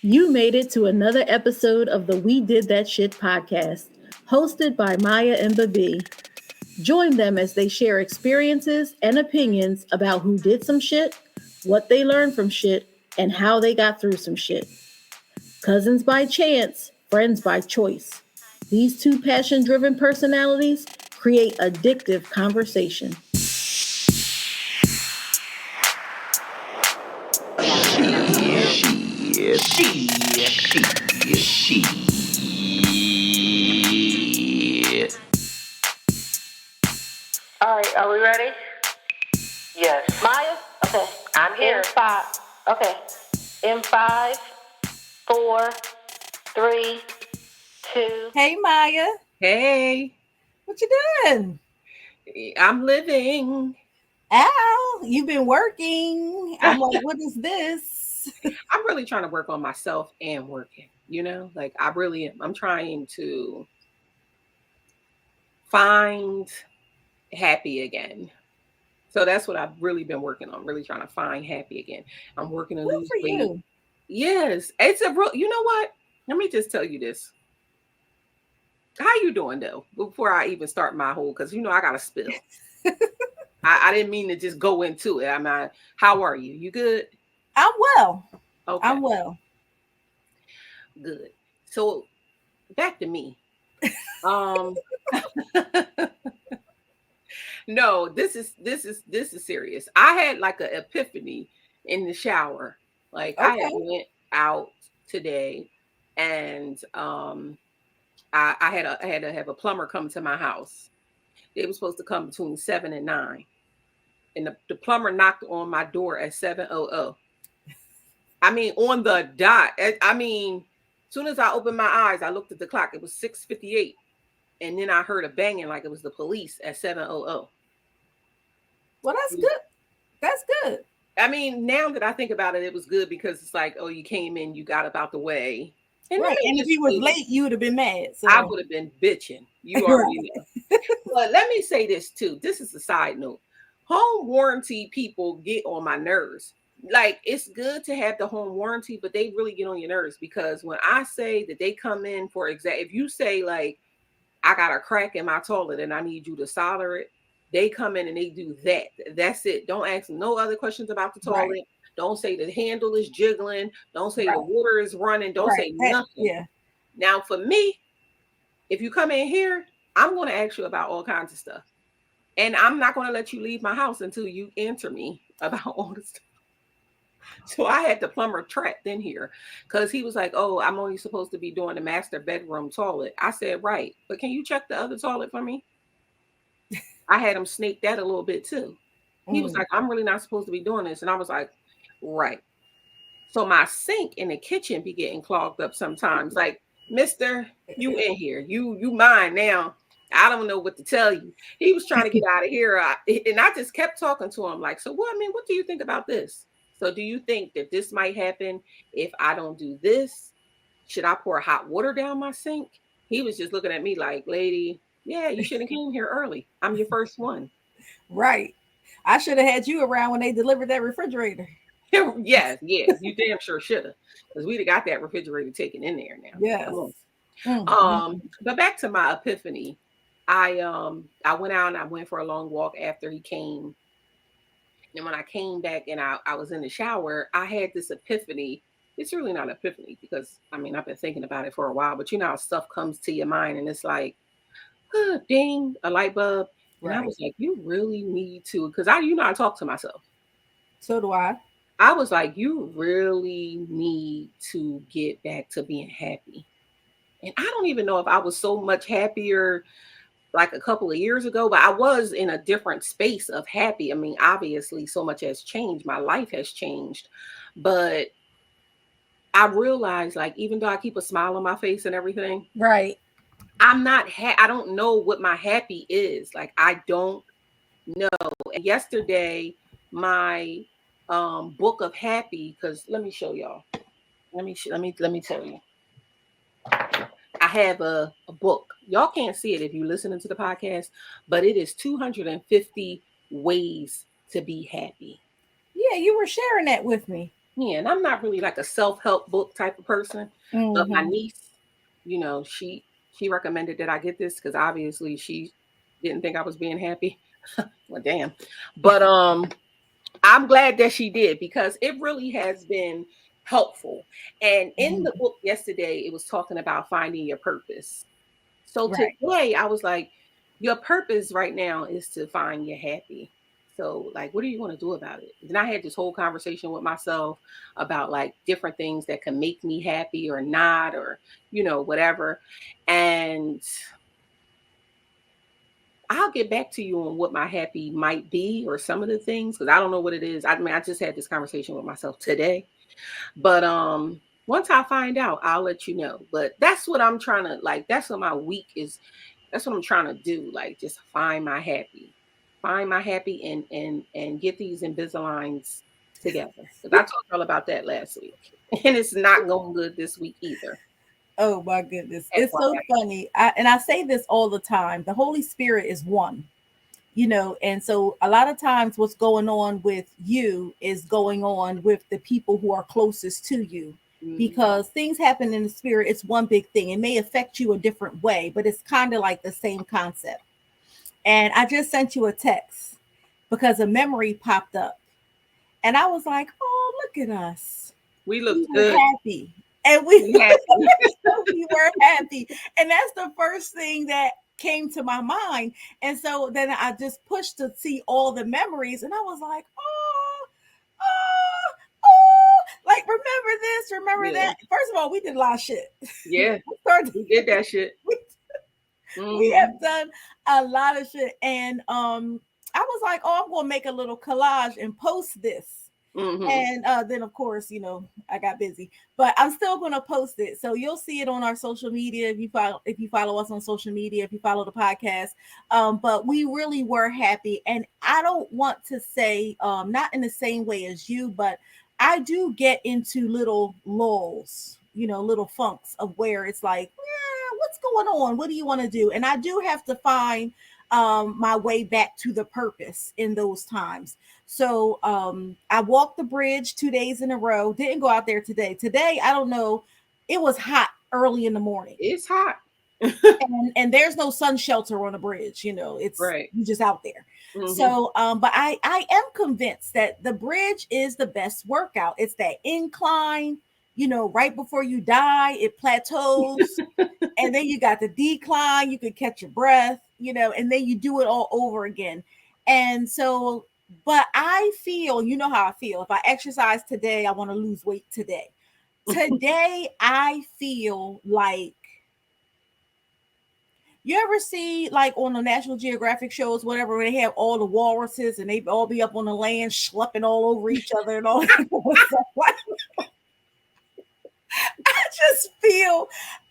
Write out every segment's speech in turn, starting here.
You made it to another episode of the We Did That Shit podcast, hosted by Maya and Bibbi. Join them as they share experiences and opinions about who did some shit, what they learned from shit, and how they got through some shit. Cousins by chance, friends by choice. These two passion-driven personalities create addictive conversation. All right, are we ready? Yes. Maya? Okay. I'm here. In five. Okay. In 5, 4, 3, 2. Hey, Maya. Hey, What you doing? I'm living. Al, you've been working. I'm like, what is this? I'm really trying to work on myself and working, like I really am. I'm trying to find happy again. So that's what I've really been working on, really trying to find happy again. I'm working to Good lose for weight. you. Yes, it's a real, you know what? Let me just tell you this. How you doing though? Before I even start my whole, because I got to spill. I didn't mean to just go into it. I'm not. How are you? You good? I'm well. Okay. I'm well. Good. So back to me. No, this is serious. I had like an epiphany in the shower. Like I had went out today, and I had to have a plumber come to my house. They were supposed to come between 7 and 9. And the plumber knocked on my door at 7:00. I mean, on the dot. I mean, as soon as I opened my eyes, I looked at the clock. It was 6:58. And then I heard a banging like it was the police at 7:00. Well, that's good. That's good. I mean, now that I think about it, it was good because it's like, oh, you came in, you got up out the way. Right. And if you was late, you would have been mad. So I would have been bitching. You already know. But let me say this too. This is a side note. Home warranty people get on my nerves. Like, it's good to have the home warranty, but they really get on your nerves because when I say that they come in for if you say like, I got a crack in my toilet and I need you to solder it, they come in and they do that. That's it. Don't ask no other questions about the toilet. Right. Don't say the handle is jiggling. Don't say the water is running. Don't say nothing. Yeah. Now, for me, if you come in here, I'm going to ask you about all kinds of stuff. And I'm not going to let you leave my house until you answer me about all this stuff. So I had the plumber trapped in here because he was like, oh, I'm only supposed to be doing the master bedroom toilet. I said, right. But can you check the other toilet for me? I had him snake that a little bit too. He was like, I'm really not supposed to be doing this. And I was like, right. So my sink in the kitchen be getting clogged up sometimes. Like, mister, you in here. You mine now. I don't know what to tell you. He was trying to get out of here. And I just kept talking to him like, so what do you think about this? So do you think that this might happen if I don't do this? Should I pour hot water down my sink? He was just looking at me like, lady, yeah, you should have came here early. I'm your first one. Right. I should have had you around when they delivered that refrigerator. Yes, you damn sure should have. Because we'd have got that refrigerator taken in there now. Yes. But back to my epiphany. I went out and I went for a long walk after he came. And when I came back and I was in the shower, I had this epiphany. It's really not an epiphany because, I mean, I've been thinking about it for a while. But you know how stuff comes to your mind and it's like, ding, a light bulb. And I was like, you really need to, because I talk to myself. So do I. I was like, you really need to get back to being happy. And I don't even know if I was so much happier like a couple of years ago, but I was in a different space of happy. I mean, obviously so much has changed. My life has changed. But I realized, like, even though I keep a smile on my face and everything, right, I'm not I don't know what my happy is. Like, I don't know. And yesterday, my book of happy, because let me show y'all. Let me tell you. I have a book. Y'all can't see it if you're listening to the podcast, but it is 250 ways to be happy. Yeah, you were sharing that with me. Yeah, and I'm not really like a self-help book type of person, but my Mhm. niece, she recommended that I get this because obviously she didn't think I was being happy. Well, damn. But I'm glad that she did because it really has been helpful. And in the Mhm. book yesterday, it was talking about finding your purpose. So Right. today I was like, your purpose right now is to find you happy. So like, what do you want to do about it? Then I had this whole conversation with myself about like different things that can make me happy or not, or, whatever. And I'll get back to you on what my happy might be or some of the things, because I don't know what it is. I mean, I just had this conversation with myself today. But once I find out, I'll let you know. But that's what I'm trying to like, that's what my week is. That's what I'm trying to do. Like just find my happy. Find my happy and get these Invisaligns together. Because I talked all about that last week. And it's not going good this week either. Oh my goodness. It's so FYI. funny. I say this all the time. The Holy Spirit is one, and so a lot of times what's going on with you is going on with the people who are closest to you Mhm. because things happen in the spirit. It's one big thing. It may affect you a different way, but it's kind of like the same concept. And I just sent you a text because a memory popped up. And I was like, oh, look at us. We We looked were good. happy. And we, We happy. we were happy. And that's the first thing that came to my mind. And so then I just pushed to see all the memories. And I was like, oh, oh, oh, like, remember this, remember Yeah. that. First of all, we did a lot of shit. Yeah. we, started, We did that shit. we, we Hmm. have done a lot of shit. And I was like, oh, I'm going to make a little collage and post this. Hmm. And then, of course, I got busy, but I'm still going to post it, so you'll see it on our social media if you follow us on social media, if you follow the podcast. But we really were happy, and I don't want to say not in the same way as you, but I do get into little lulls, little funks of where it's like, yeah, what's going on? What do you want to do? And I do have to find my way back to the purpose in those times. So I walked the bridge 2 days in a row. Didn't go out there today. Today, I don't know. It was hot early in the morning, It's hot. and there's no sun shelter on the bridge. It's Right. you just out there. Hmm. So, but I am convinced that the bridge is the best workout. It's that incline. Right before you die, it plateaus, and then you got the decline. You could catch your breath. And then you do it all over again. And so, but I feel, how I feel. If I exercise today, I want to lose weight today. Today, I feel like, you ever see like on the National Geographic shows, whatever, where they have all the walruses and they all be up on the land schlepping all over each other and all that stuff.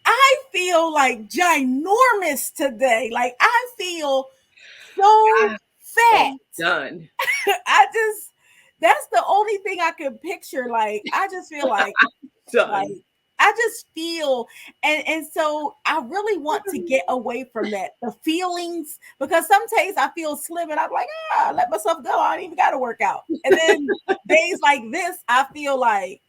I feel like ginormous today. Like I feel so I fat. am done. I just That's the only thing I can picture. Like I just feel like Done. I just feel, and so I really want to get away from that, the feelings, because some days I feel slim and I'm like, let myself go. I don't even got to work out. And then days like this, I feel like,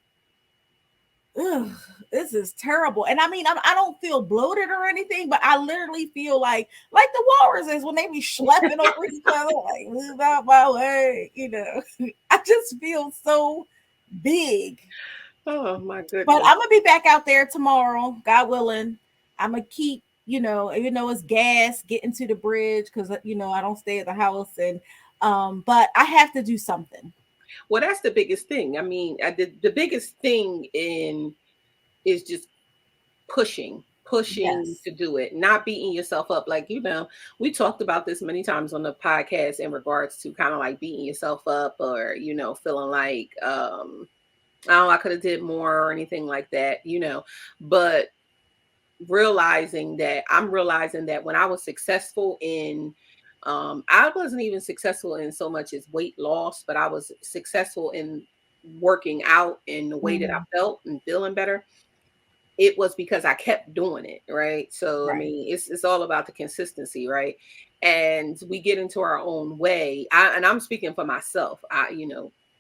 ugh, this is terrible. And I mean, I don't feel bloated or anything, but I literally feel like the walruses when they be schlepping over each other, like move out my way. I just feel so big. Oh my But goodness. I'm gonna be back out there tomorrow, God willing. I'm gonna keep, even though it's gas, getting to the bridge because I don't stay at the house, and but I have to do something. Well, that's the biggest thing. I mean, the biggest thing in is just pushing Yes. to do it, not beating yourself up. Like, we talked about this many times on the podcast in regards to kind of like beating yourself up or, feeling like, oh, I could have did more or anything like that. But I'm realizing that when I was successful in, I wasn't even successful in so much as weight loss, but I was successful in working out in the way that I Mhm. felt and feeling better. It was because I kept doing it, right? So I Right. mean, it's all about the consistency, right? And we get into our own way. And I'm speaking for myself,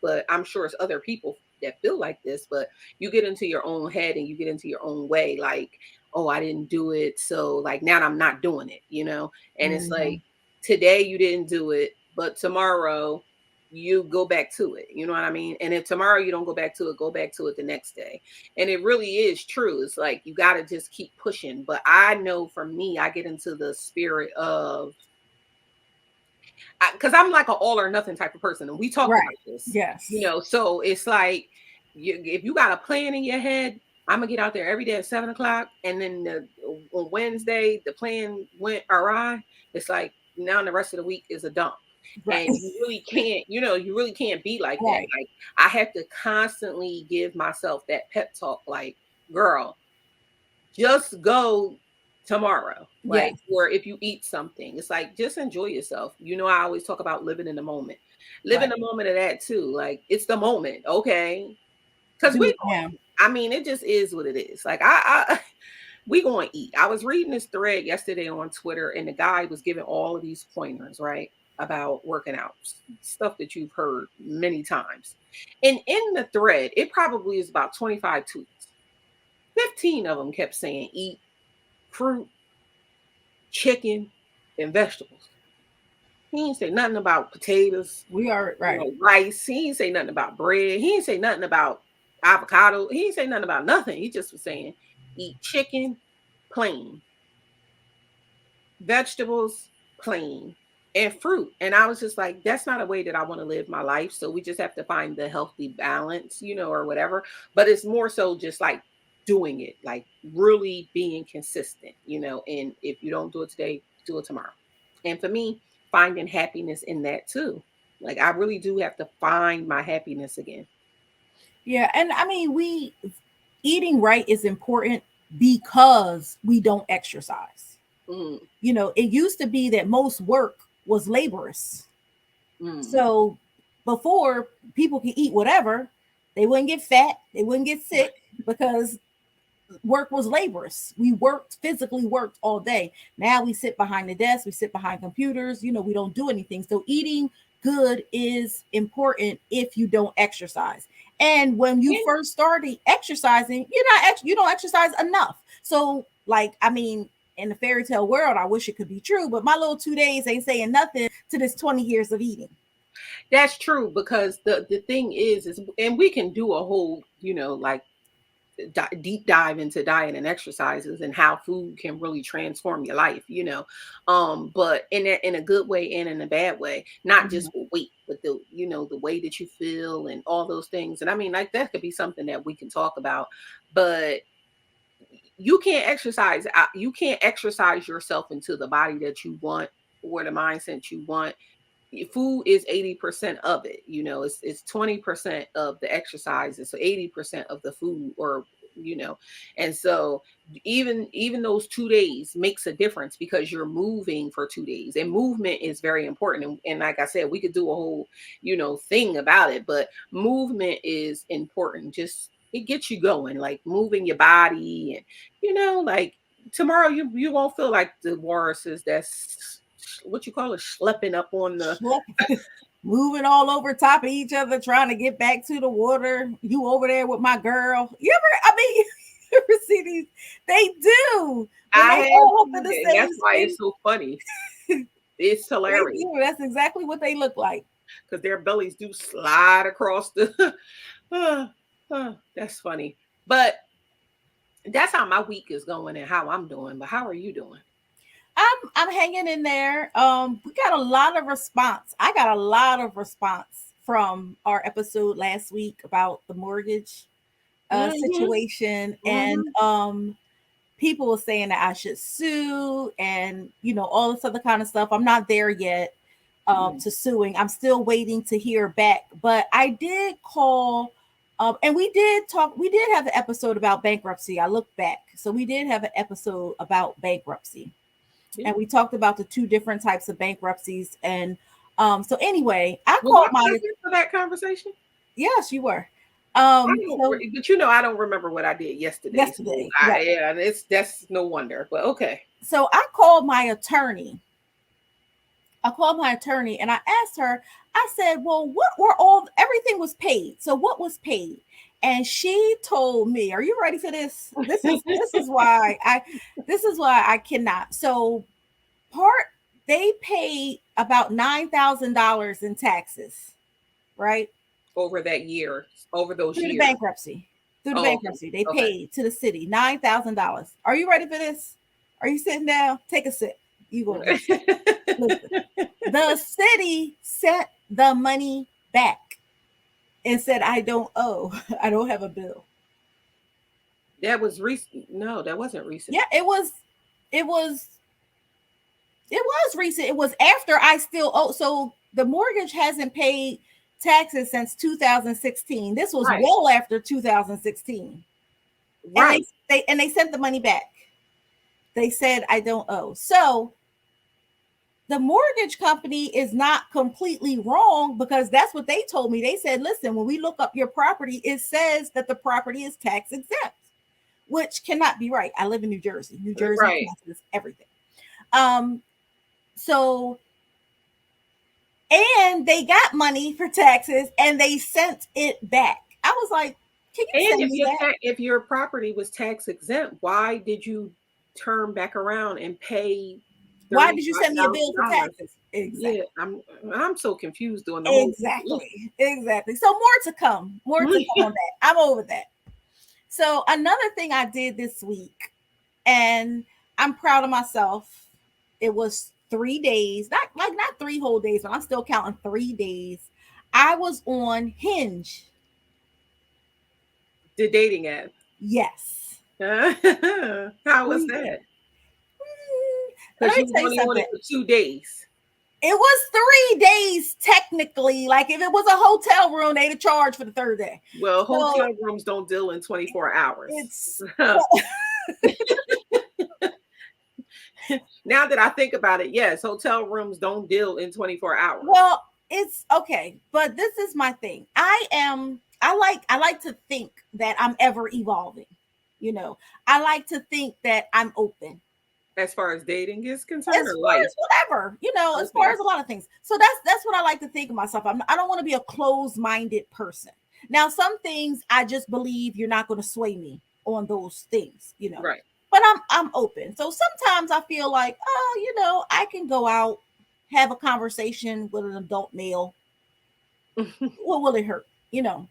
but I'm sure it's other people that feel like this, but you get into your own head and you get into your own way, like, oh, I didn't do it, so like now I'm not doing it, and it's like today you didn't do it, but tomorrow you go back to it, you know what I mean? And if tomorrow you don't go back to it the next day. And it really is true. It's like you got to just keep pushing. But I know for me, I get into the spirit of, because I'm like an all or nothing type of person, and we talked about this. Yes. So it's like if you got a plan in your head, I'm gonna get out there every day at 7:00, and then on Wednesday the plan went awry. It's like now the rest of the week is a dump. Right. And you really can't, you really can't be like that. Right. Like I have to constantly give myself that pep talk, like, girl, just go tomorrow. Like, or if you eat something, it's like, just enjoy yourself. I always talk about living in the moment. Live in the moment of that too. Like, it's the moment, okay? Because it just is what it is. Like, we going to eat. I was reading this thread yesterday on Twitter, and the guy was giving all of these pointers, right, about working out, stuff that you've heard many times. And in the thread, it probably is about 25 tweets. 15 of them kept saying eat fruit, chicken, and vegetables. He didn't say nothing about potatoes. We are right. Rice. He didn't say nothing about bread. He didn't say nothing about avocado. He didn't say nothing about nothing. He just was saying eat chicken, plain. Vegetables, plain. And fruit. And I was just like, that's not a way that I want to live my life. So we just have to find the healthy balance, or whatever. But it's more so just like doing it, like really being consistent, and if you don't do it today, do it tomorrow. And for me, finding happiness in that too. Like I really do have to find my happiness again. Yeah. And eating right is important because we don't exercise. It used to be that most work was laborious. So before people could eat whatever, they wouldn't get fat, they wouldn't get sick because work was laborious. We physically worked all day. Now we sit behind the desk, we sit behind computers, we don't do anything. So eating good is important if you don't exercise. And when you first started exercising, you don't exercise enough. So in the fairy tale world, I wish it could be true, but my little 2 days ain't saying nothing to this 20 years of eating. That's true, because the thing is, and we can do a whole, deep dive into diet and exercises and how food can really transform your life, but in a good way and in a bad way, not just for weight, but the way that you feel and all those things. And like that could be something that we can talk about, but you can't exercise yourself into the body that you want or the mindset you want. Food is 80% of it, it's 20% of the exercises, so 80% of the food, or and so even those 2 days makes a difference because you're moving for 2 days, and movement is very important. And like I said, we could do a whole thing about it, but movement is important. Just it gets you going, like moving your body, and like tomorrow you won't feel like the walruses that's what you call it, schlepping up on the moving all over top of each other, trying to get back to the water. You over there with my girl. You ever see these? They do. That's why it's so funny. It's hilarious. That's exactly what they look like. Because their bellies do slide across the that's funny. But that's how my week is going and how I'm doing. But how are you doing? I'm hanging in there. We got a lot of response. I got a lot of response from our episode last week about the mortgage situation, and people were saying that I should sue, and all this other kind of stuff. I'm not there yet to suing. I'm still waiting to hear back. But I did call, and we did talk. We did have an episode about bankruptcy. I looked back, so we did have an episode about bankruptcy. And we talked about the two different types of bankruptcies. And so anyway, I called my for that conversation. Yes, you were. But I don't remember what I did yesterday. That's no wonder. But okay. So I called my attorney I called my attorney and I asked her, I said, well, everything was paid. So what was paid? And she told me, are you ready for this? This is why I cannot. So they paid about $9,000 in taxes, right? Over that year, over those Through years. the bankruptcy. They paid to the city $9,000. Are you ready for this? Are you sitting down? Take a sip. You go. Listen. The city sent the money back and said, I don't owe. I don't have a bill. That was recent. No, that wasn't recent. Yeah, it was recent. It was after I still owe. So the mortgage hasn't paid taxes since 2016. This was well after 2016. Right. And they sent the money back. They said I don't owe. So the mortgage company is not completely wrong, because that's what they told me. They said, listen, when we look up your property, it says that the property is tax exempt, which cannot be right. I live in New Jersey. New Jersey taxes everything. So, and they got money for taxes and they sent it back. I was like, can you send me that? If your property was tax exempt, why did you turn back around and pay? Why did you send me a bill for taxes? Exactly. Yeah, I'm so confused doing the exactly. So more to come on that. I'm over that. So another thing I did this week, and I'm proud of myself. It was 3 days, not 3 whole days, but I'm still counting 3 days. I was on Hinge. The dating app. Yes. How was that? Because you only on it for 2 days. It was 3 days technically. Like if it was a hotel room, they'd have charged for the 3rd day. Well, hotel rooms don't deal in 24 hours. It's now that I think about it, yes, hotel rooms don't deal in 24 hours. Well, it's okay, but this is my thing. I like to think that I'm ever evolving. You know, I like to think that I'm open. As far as dating is concerned, or life, whatever, you know, as far as a lot of things. So that's what I like to think of myself. I don't want to be a closed-minded person. Now, some things I just believe you're not going to sway me on those things, you know. Right. But I'm open. So sometimes I feel like, oh, you know, I can go out, have a conversation with an adult male. What will it hurt? You know.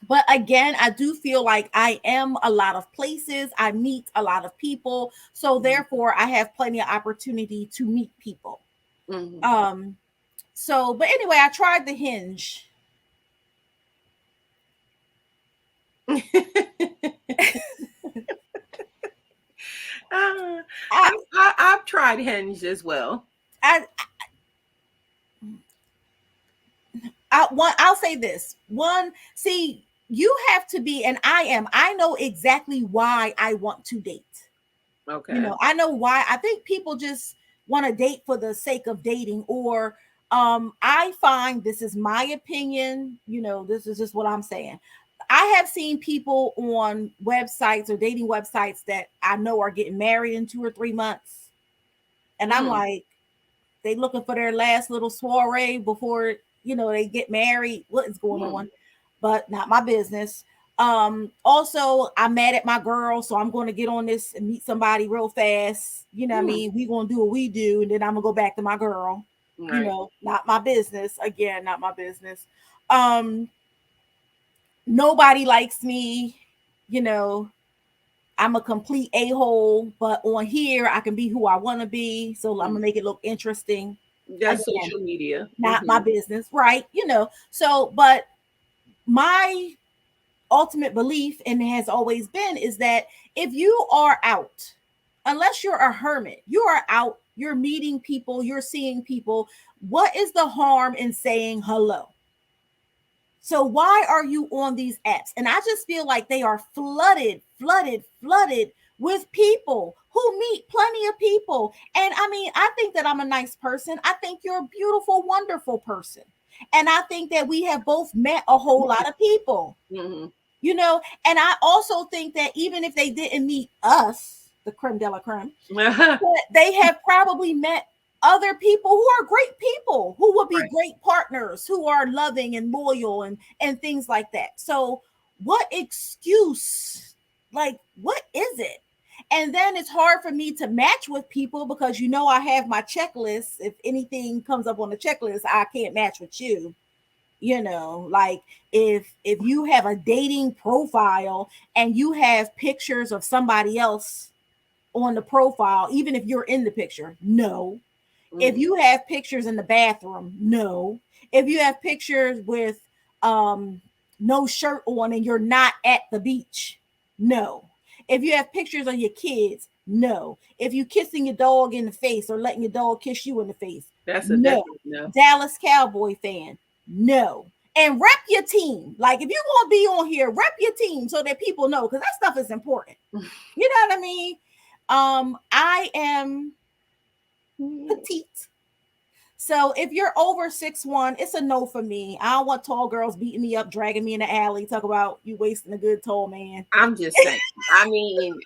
But again, I do feel like I am a lot of places. I meet a lot of people. So therefore, I have plenty of opportunity to meet people. Mm-hmm. But anyway, I tried the Hinge. I've tried Hinge as well. I'll say this. See, you have to be, and I know exactly why I want to date. Okay. You know, I know why. I think people just want to date for the sake of dating, or I find, this is my opinion, you know, this is just what I'm saying. I have seen people on websites or dating websites that I know are getting married in 2 or 3 months. And I'm like, they looking for their last little soiree before, you know, they get married. What is going on? But not my business. Also, I'm mad at my girl, so I'm going to get on this and meet somebody real fast. You know what I mean? We going to do what we do, and then I'm going to go back to my girl. Right. You know, not my business. Again, not my business. Nobody likes me. You know, I'm a complete a-hole, but on here, I can be who I want to be. So I'm going to make it look interesting. That's social media. Not my business, right? You know, so, but my ultimate belief, and it has always been, is that if you are out, unless you're a hermit, you are out, you're meeting people, you're seeing people. What is the harm in saying hello? So why are you on these apps? And I just feel like they are flooded with people who meet plenty of people. And I mean, I think that I'm a nice person. I think you're a beautiful, wonderful person. And I think that we have both met a whole lot of people, you know, and I also think that even if they didn't meet us, the creme de la creme, they have probably met other people who are great people, who will be Right. great partners, who are loving and loyal and things like that. So what excuse, like, what is it? And then it's hard for me to match with people because, you know, I have my checklist. If anything comes up on the checklist, I can't match with you. You know, like if you have a dating profile and you have pictures of somebody else on the profile, even if you're in the picture, no. If you have pictures in the bathroom, no. If you have pictures with no shirt on and you're not at the beach, no. If you have pictures of your kids, no. If you kissing your dog in the face or letting your dog kiss you in the face, That's a no. definite no. Dallas Cowboy fan, no. And rep your team. Like if you're gonna be on here, rep your team so that people know, because that stuff is important. You know what I mean? I am petite. So if you're over 6'1", it's a no for me. I don't want tall girls beating me up, dragging me in the alley, talk about you wasting a good tall man. I'm just saying. I mean,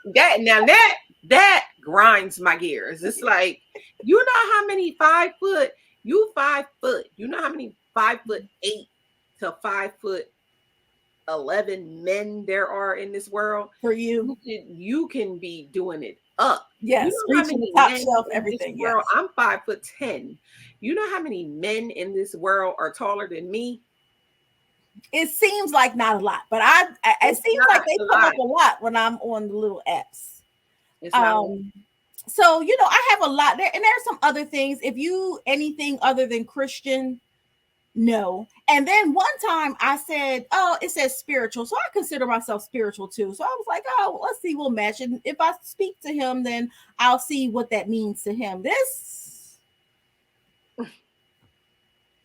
that grinds my gears. It's like, you know how many 5 foot, you 5 foot, you know how many 5'8" to 5'11" men there are in this world? For you. You can be doing it up. Yes, you know reaching the top shelf, in everything. This world, yes. I'm 5'10". You know how many men in this world are taller than me? It seems like not a lot, but it seems like they come up a lot when I'm on the little apps. It's not so you know, I have a lot there, and there's some other things. If you anything other than Christian, no. And then one time I said, oh, it says spiritual, so I consider myself spiritual too. So I was like, oh, well, let's see, we'll match. And if I speak to him, then I'll see what that means to him. This,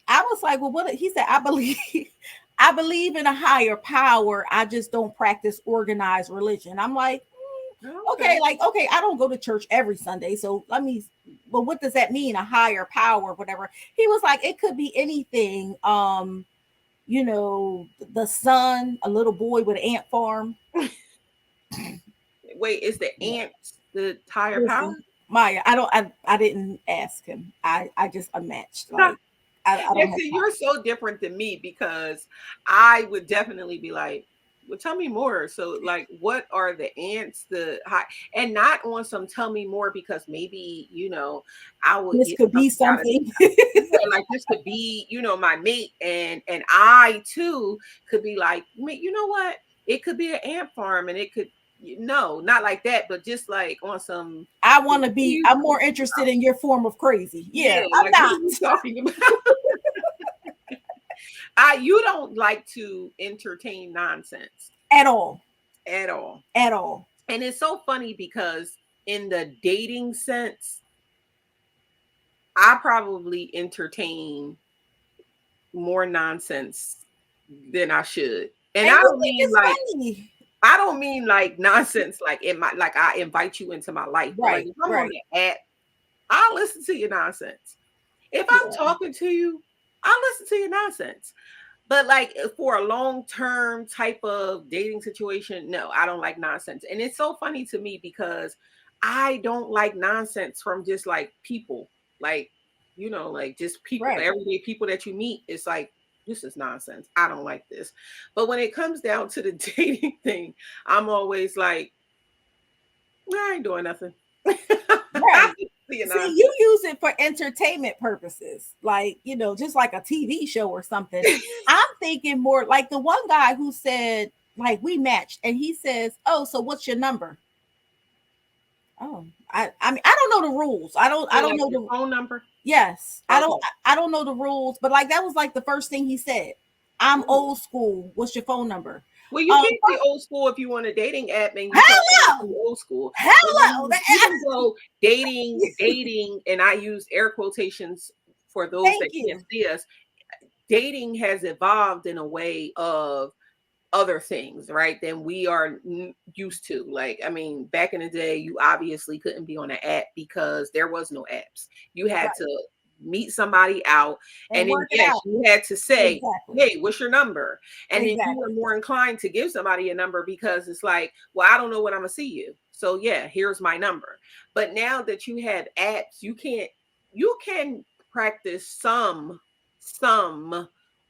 I was like, well, what? He said, I believe in a higher power. I just don't practice organized religion. I'm like, okay, I don't go to church every Sunday, so but what does that mean? A higher power, whatever. He was like, it could be anything. You know, the sun, a little boy with an ant farm. Wait, is the ant the higher power? Maya, I didn't ask him. I just unmatched. Like I don't see, you're so different than me, because I would definitely be like, well, tell me more. So like, what are the ants, and not on some tell me more because maybe, you know, I would, this could be something. Like this could be, you know, my mate, and I too could be like, you know what, it could be an ant farm, and it could, no, not like that, but just like on some, I'm more interested in your form of crazy. Yeah, I'm like, not what are you talking about? You don't like to entertain nonsense at all. And it's so funny because in the dating sense, I probably entertain more nonsense than I should. And I don't mean like funny. I don't mean like nonsense like I invite you into my life. Right. Like if I'm on the app, I'll listen to your nonsense. If I'm talking to you, I'll listen to your nonsense. But like for a long-term type of dating situation, no, I don't like nonsense. And it's so funny to me because I don't like nonsense from just like people, like, you know, like just people, everyday people that you meet. It's like, this is nonsense. I don't like this. But when it comes down to the dating thing, I'm always like, I ain't doing nothing. Right. See, you use it for entertainment purposes, like, you know, just like a TV show or something. I'm thinking more like the one guy who said, like, we matched, and he says, oh, so what's your number? Oh, I mean, I don't know the rules. I don't know the phone number. Yes, okay. I don't know the rules, but like that was like the first thing he said. I'm old school. What's your phone number? Well, you can't be old school if you want a dating app and you old school. Hello, you go dating, and I use air quotations for those that can't see us. Dating has evolved in a way of other things, right, than we are used to. Like, I mean, back in the day, you obviously couldn't be on an app because there was no apps. You had to meet somebody out, and then you had to say, hey, what's your number? And then you were more inclined to give somebody a number because it's like, well, I don't know when I'm gonna see you, so yeah, here's my number. But now that you have apps, you can't you can practice some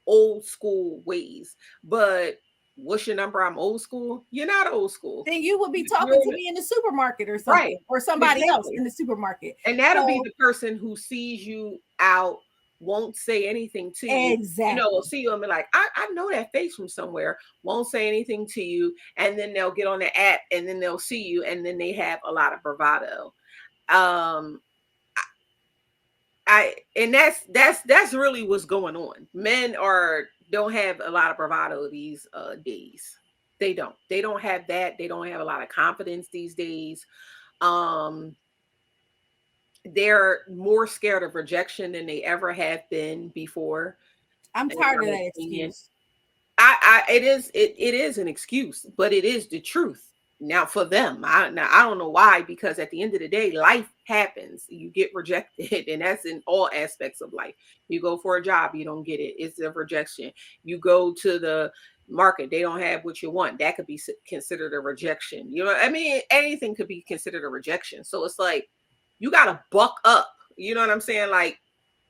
old school ways, but what's your number? I'm old school. You're not old school. Then you would be talking You're to me in the supermarket or something, right, or somebody else exactly. in the supermarket. And that'll be So the person who sees you out, won't say anything to you. You know, will exactly. see you and be like, I know that face from somewhere, won't say anything to you. And then they'll get on the app and then they'll see you and then they have a lot of bravado. Um, and that's really what's going on. Men don't have a lot of bravado these days. They don't have that. They don't have a lot of confidence these days. Um, they're more scared of rejection than they ever have been before. I'm In tired of my that opinion, excuse. it is an excuse, but it is the truth. Now for them, I don't know why, because at the end of the day, life happens. You get rejected, and that's in all aspects of life. You go for a job, you don't get it. It's a rejection. You go to the market, they don't have what you want. That could be considered a rejection. You know, I mean, anything could be considered a rejection. So it's like you gotta buck up. You know what I'm saying? Like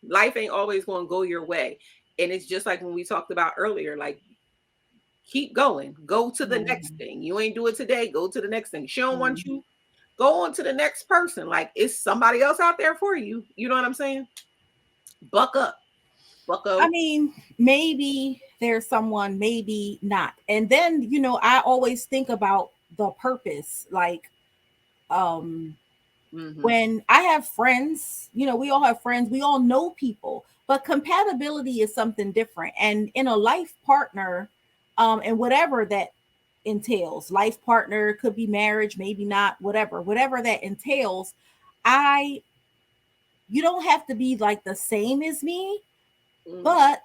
life ain't always going to go your way, and it's just like when we talked about earlier. Like keep going. Go to the next thing. You ain't do it today. Go to the next thing. She don't want you. Go on to the next person. Like it's somebody else out there for you. You know what I'm saying? Buck up. Bucko. I mean, maybe there's someone, maybe not. And then, I always think about the purpose. Like, when I have friends, we all have friends, we all know people, but compatibility is something different. And in a life partner, and whatever that entails, life partner could be marriage, maybe not, whatever that entails, you don't have to be like the same as me, but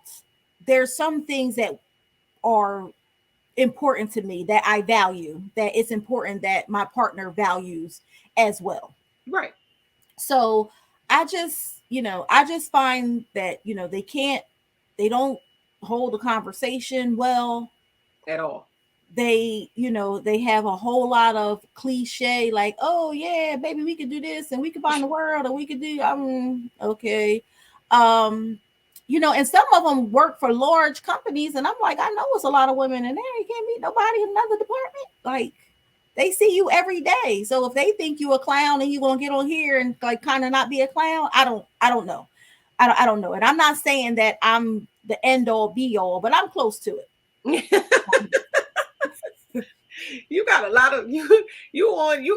there's some things that are important to me that I value, that it's important that my partner values as well. Right. So I just find that, they don't hold a conversation well at all. They have a whole lot of cliche, like, oh yeah, baby, we could do this and we could find the world and we could do, okay. And some of them work for large companies, and I'm like, I know it's a lot of women in there. You can't meet nobody in another department. Like, they see you every day. So if they think you a clown and you gonna get on here and like kind of not be a clown, I don't know. I don't know. And I'm not saying that I'm the end all be all, but I'm close to it. You got a lot of you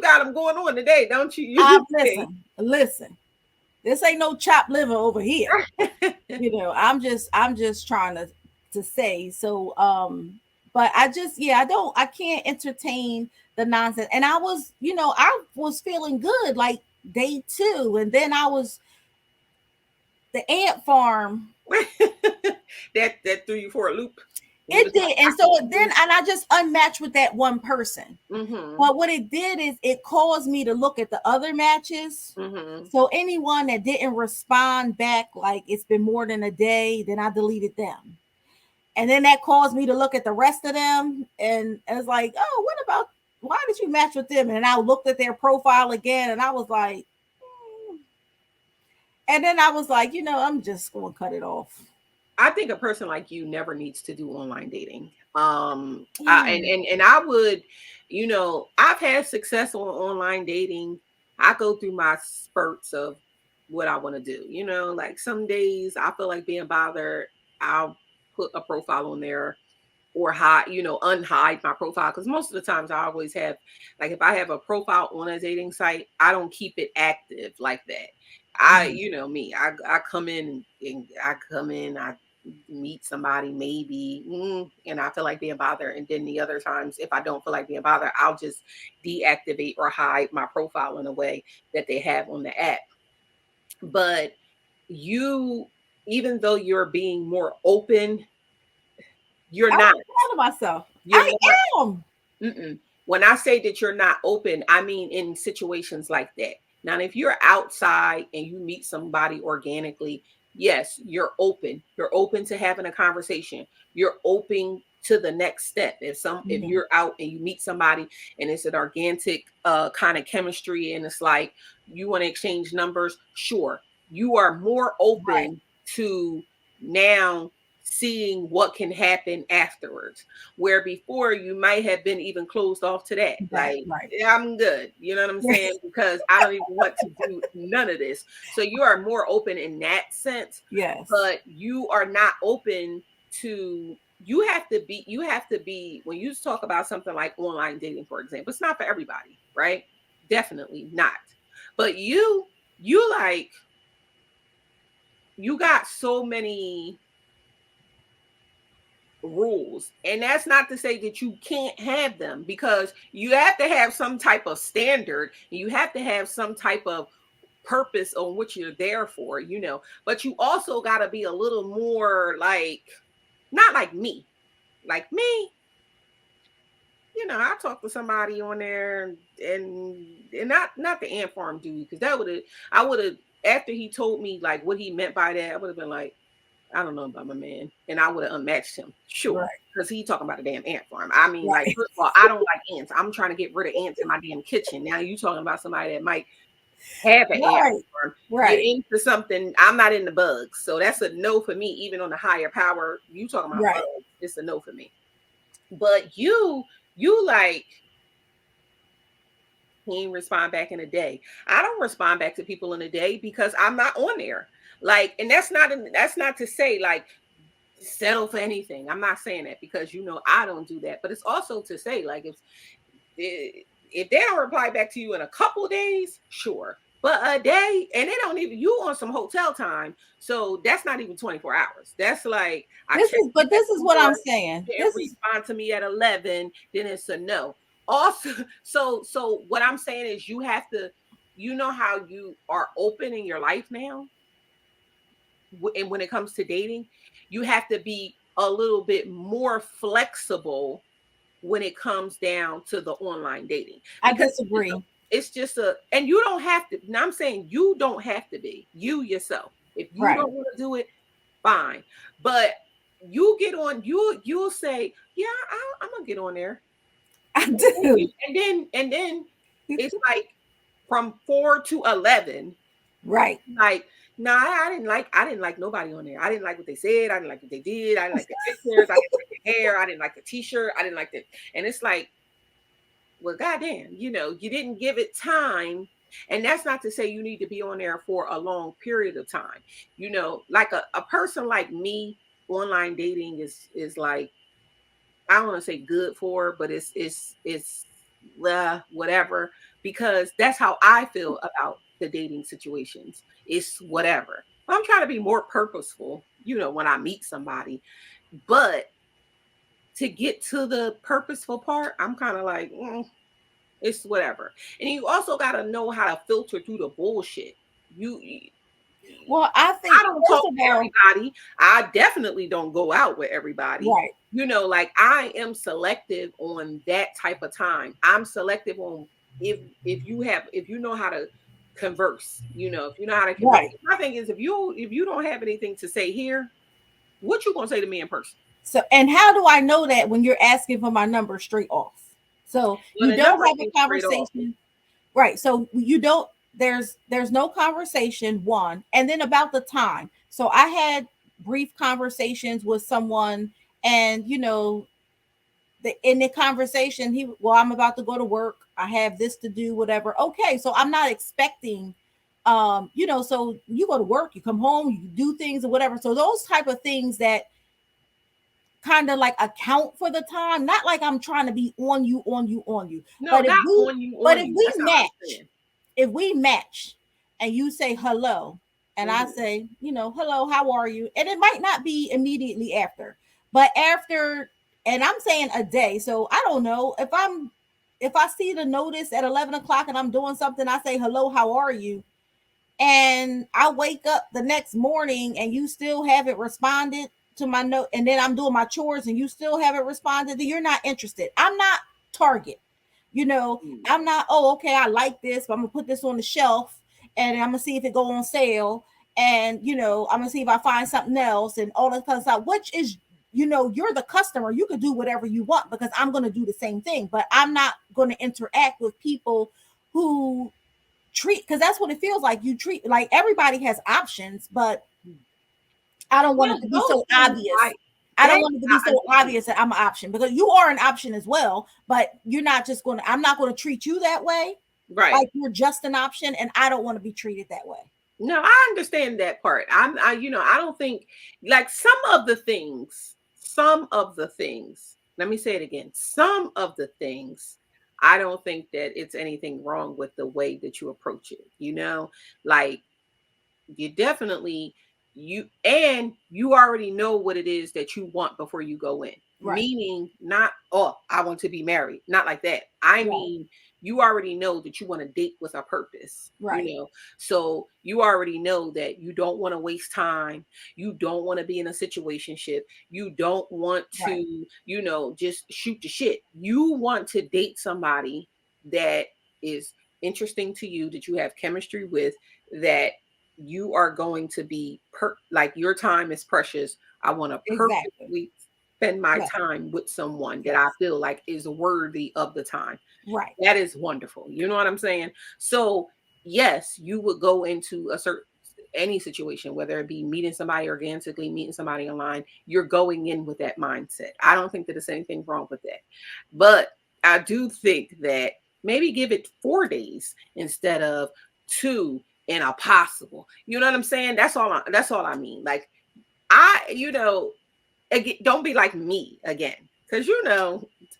got them going on today, don't you? Listen. This ain't no chopped liver over here. I'm just trying to say. So but I can't entertain the nonsense. And I was feeling good like day 2, and then I was the ant farm that threw you for a loop. It did. And so then I just unmatched with that one person. But what it did is it caused me to look at the other matches. So anyone that didn't respond back, like it's been more than a day, then I deleted them. And then that caused me to look at the rest of them. And it's like, oh, why did you match with them? And I looked at their profile again and I was like, And then I was like, I'm just going to cut it off. I think a person like you never needs to do online dating. And I would, I've had success on online dating. I go through my spurts of what I want to do. Like some days I feel like being bothered. I'll put a profile on there or unhide my profile. Because most of the times I always have, like if I have a profile on a dating site, I don't keep it active like that. I come in and I meet somebody maybe and I feel like being bothered, and then the other times if I don't feel like being bothered, I'll just deactivate or hide my profile in a way that they have on the app. But even though you're being more open, you're not. I'm proud of myself. Am. When I say that you're not open, I mean in situations like that. Now, if you're outside and you meet somebody organically, yes, you're open. You're open to having a conversation. You're open to the next step. If you're out and you meet somebody and it's an organic kind of chemistry and it's like you want to exchange numbers, sure. You are more open Right. to now seeing what can happen afterwards, where before you might have been even closed off to that. Like, right. yeah, I'm good. You know what I'm saying? Because I don't even want to do none of this. So you are more open in that sense, Yes. but you are not open to, you have to be, when you talk about something like online dating, for example, it's not for everybody, right? Definitely not. But you like, you got so many rules, and that's not to say that you can't have them, because you have to have some type of standard, you have to have some type of purpose on what you're there for, but you also got to be a little more like, not like me, I talked to somebody on there, and not the ant farm dude, because I would have, after he told me like what he meant by that, I would have been like, I don't know about my man, and I would have unmatched him, sure, because he talking about a damn ant farm. I mean, like, first of all, I don't like ants. I'm trying to get rid of ants in my damn kitchen. Now you talking about somebody that might have an ant farm. You're into something. I'm not into bugs, so that's a no for me. Even on the higher power, you talking about bugs, it's a no for me. But you like, he didn't respond back in a day. I don't respond back to people in a day because I'm not on there. Like, and that's not to say like settle for anything. I'm not saying that, because I don't do that. But it's also to say, like, if they don't reply back to you in a couple days, sure. But a day, and they don't even, you on some hotel time, so that's not even 24 hours. That's like, this is what I'm saying. This respond to me at 11, then it's a no. Also, so what I'm saying is, you have to, how you are open in your life now, and when it comes to dating, you have to be a little bit more flexible when it comes down to the online dating. Because I disagree. It's just and you don't have to. Now I'm saying you don't have to be you yourself. If you don't want to do it, fine. But you get on, you'll say, yeah, I'm gonna get on there. I do. And then it's like from 4 to 11. Right. Like, no, I didn't like nobody on there. I didn't like what they said. I didn't like what they did. I didn't like the pictures. I didn't like the hair. I didn't like the t-shirt. I didn't like the, and it's like, well, goddamn, you didn't give it time. And that's not to say you need to be on there for a long period of time. Like a person like me, online dating is like, I don't want to say good for, but it's whatever, because that's how I feel about the dating situations. It's whatever. I'm trying to be more purposeful, when I meet somebody, but to get to the purposeful part, I'm kind of like, it's whatever. And you also got to know how to filter through the bullshit. Well, I think I don't talk to everybody. I definitely don't go out with everybody. Right. Like, I am selective on that type of time. I'm selective on if you know how to converse, if you know how to converse. Right. My thing is, if you don't have anything to say here, what you gonna say to me in person? So, and how do I know that when you're asking for my number straight off? So you don't have a conversation, right? So you don't. There's no conversation, one, and then about the time. So I had brief conversations with someone, and in the conversation, I'm about to go to work. I have this to do, whatever. Okay, so I'm not expecting, so you go to work, you come home, you do things or whatever. So those type of things that kind of like account for the time, not like I'm trying to be on you. No, but if we match and you say hello and I say, hello, how are you? And it might not be immediately after, but after, and I'm saying a day. So I don't know if I see the notice at 11 o'clock and I'm doing something, I say, hello, how are you? And I wake up the next morning and you still haven't responded to my note, and then I'm doing my chores and you still haven't responded, then you're not interested. I'm not target. I'm not, oh, okay, I like this, but I'm gonna put this on the shelf and I'm gonna see if it go on sale, and I'm gonna see if I find something else and all that kind of stuff, which is, you're the customer. You can do whatever you want because I'm gonna do the same thing, but I'm not gonna interact with people who treat, because that's what it feels like. You treat like everybody has options, but I don't want it to be so obvious. I don't want it to be so obvious that I'm an option, because you are an option as well, but you're not just going to, I'm not going to treat you that way. Right. Like you're just an option, and I don't want to be treated that way. No, I understand that part. I don't think, like, some of the things, let me say it again. Some of the things, I don't think that it's anything wrong with the way that you approach it. Like, you definitely, you already know what it is that you want before you go in. Right. Meaning not, oh, I want to be married. Not like that. I mean, you already know that you want to date with a purpose. Right. So you already know that you don't want to waste time. You don't want to be in a situationship. You don't want to, just shoot the shit. You want to date somebody that is interesting to you, that you have chemistry with, that you are going to be like, your time is precious. I want to perfectly spend my time with someone that I feel like is worthy of the time. Right. That is wonderful. You know what I'm saying? So yes, you would go into any situation, whether it be meeting somebody organically, meeting somebody online, you're going in with that mindset. I don't think that there's anything wrong with that. But I do think that maybe give it 4 days instead of 2 in a possible. You know what I'm saying? That's all I mean. Like, again, don't be like me again. Because,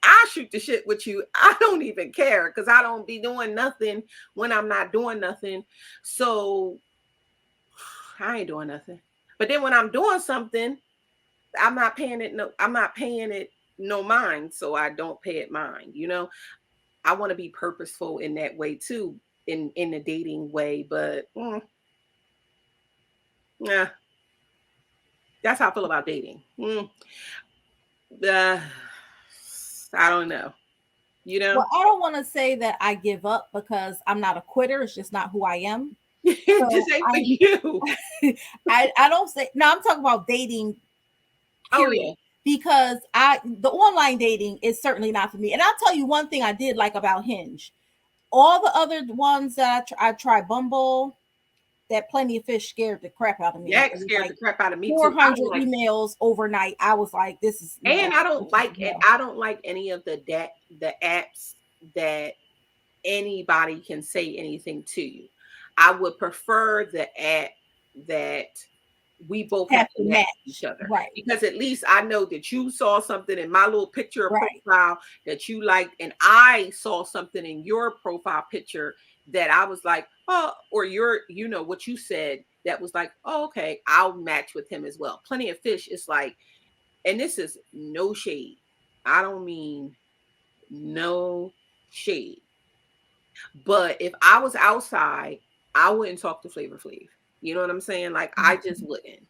I shoot the shit with you. I don't even care, because I don't be doing nothing when I'm not doing nothing. So I ain't doing nothing. But then when I'm doing something, I'm not paying it no mind. So I don't pay it mind. I want to be purposeful in that way too, in the dating way. But yeah, that's how I feel about dating. I don't know. Well, I don't want to say that I give up, because I'm not a quitter. It's just not who I am. So just ain't for you. I don't say, no, I'm talking about dating. Period. Oh, yeah. Because the online dating is certainly not for me. And I'll tell you one thing I did like about Hinge. All the other ones that I tried, Bumble, that Plenty of Fish scared the crap out of me. Yeah, it scared the crap out of me 400 too. Emails overnight. I was like, this is. And I don't like it. I don't like any of the apps that anybody can say anything to you. I would prefer the app that we both have to match each other. Right. Because at least I know that you saw something in my little picture or profile that you liked, and I saw something in your profile picture that I was like, oh, or what you said that was like, oh, okay, I'll match with him as well. Plenty of Fish is like, and this is no shade. I don't mean no shade. But if I was outside, I wouldn't talk to Flavor Flav. You know what I'm saying? Like, I just wouldn't.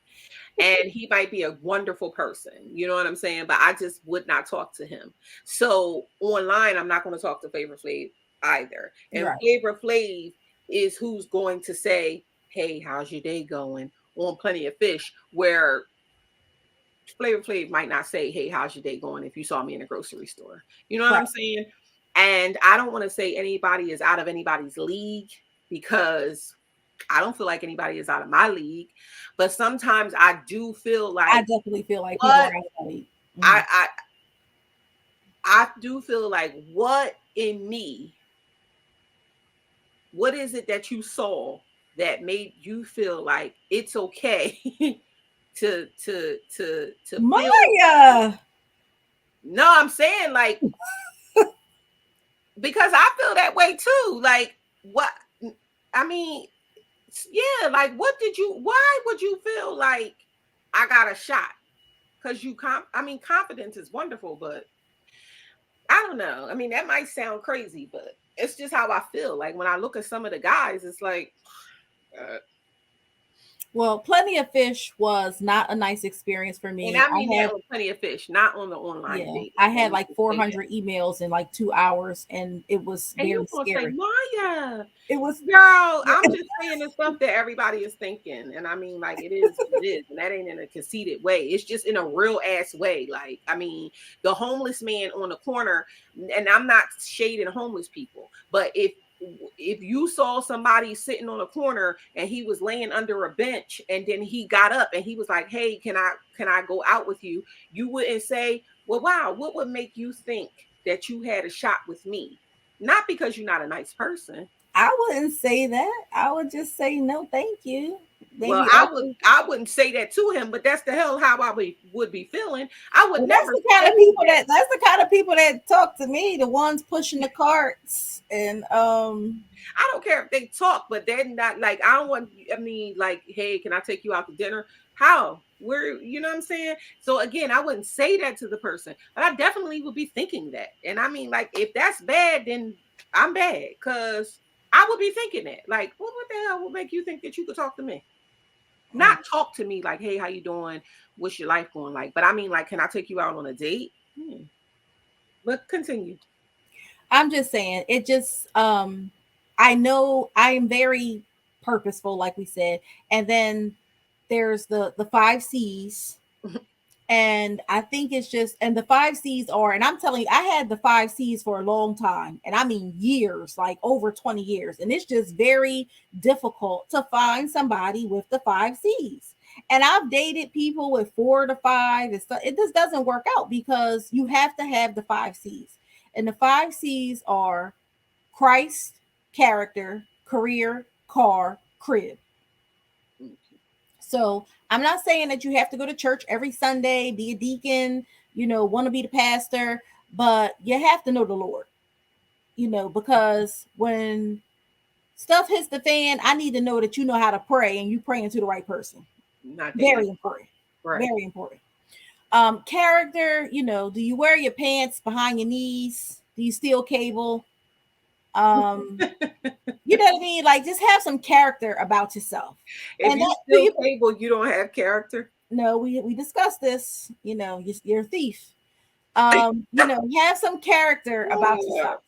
And he might be a wonderful person. You know what I'm saying? But I just would not talk to him. So online, I'm not going to talk to Flavor Flav either. And Flavor Flav is who's going to say, hey, how's your day going? On Plenty of Fish, where Flavor Flav might not say, hey, how's your day going if you saw me in a grocery store. You know what I'm saying? And I don't want to say anybody is out of anybody's league, because I don't feel like anybody is out of my league. But sometimes I do feel like, I definitely feel like people are out of my league. I do feel like, what in me, what is it that you saw that made you feel like it's okay to Maya? No, I'm saying, like, because I feel that way too. Like, what? I mean, yeah, like, why would you feel like I got a shot? Because confidence is wonderful, but I don't know. I mean, that might sound crazy, but it's just how I feel. Like, when I look at some of the guys, it's like, well, Plenty of Fish was not a nice experience for me. And I mean, that on Plenty of Fish, not on the online date. I had like 400 emails in like 2 hours, and it was very scary. Say, Maya, it was, girl. I'm just saying the stuff that everybody is thinking, and I mean, like, it is, and that ain't in a conceited way. It's just in a real ass way. Like, I mean, the homeless man on the corner, and I'm not shading homeless people, but if if you saw somebody sitting on a corner and he was laying under a bench and then he got up and he was like, hey, can I go out with you? You wouldn't say, well, wow, what would make you think that you had a shot with me? Not because you're not a nice person. I wouldn't say that. I would just say no, thank you. Well, Maybe I wouldn't say that to him, but that's the hell how I would be feeling. I would well, never. that's the kind of people that talk to me, the ones pushing the carts and I don't care if they talk, but they're not like, I don't want, I mean, like, hey, can I take you out to dinner? How? Where, you know what I'm saying? So again, I wouldn't say that to the person, but I definitely would be thinking that. And I mean, like, if that's bad, then I'm bad, because I would be thinking that. Like, what the hell would make you think that you could talk to me? Not talk to me like, hey, how you doing? What's your life going like? But I mean, like, can I take you out on a date? But continue. I'm just saying, it just I know I am very purposeful, like we said, and then there's the 5 C's. And I think it's just, and the 5 C's are, and I'm telling you, I had the 5 C's for a long time, and I mean years, like over 20 years. And it's just very difficult to find somebody with the 5 C's. And I've dated people with 4 to 5 and stuff. It just doesn't work out because you have to have the 5 C's. And the 5 C's are Christ, character, career, car, crib. So I'm not saying that you have to go to church every Sunday, be a deacon, want to be the pastor, but you have to know the Lord, because when stuff hits the fan, I need to know that you know how to pray and you praying to the right person. Very important. Right. Very important. Character, do you wear your pants behind your knees? Do you steal cable? You know what I mean? Like, just have some character about yourself. If you steal cable, you don't have character. No, we discussed this. You're a thief. Have some character about yourself.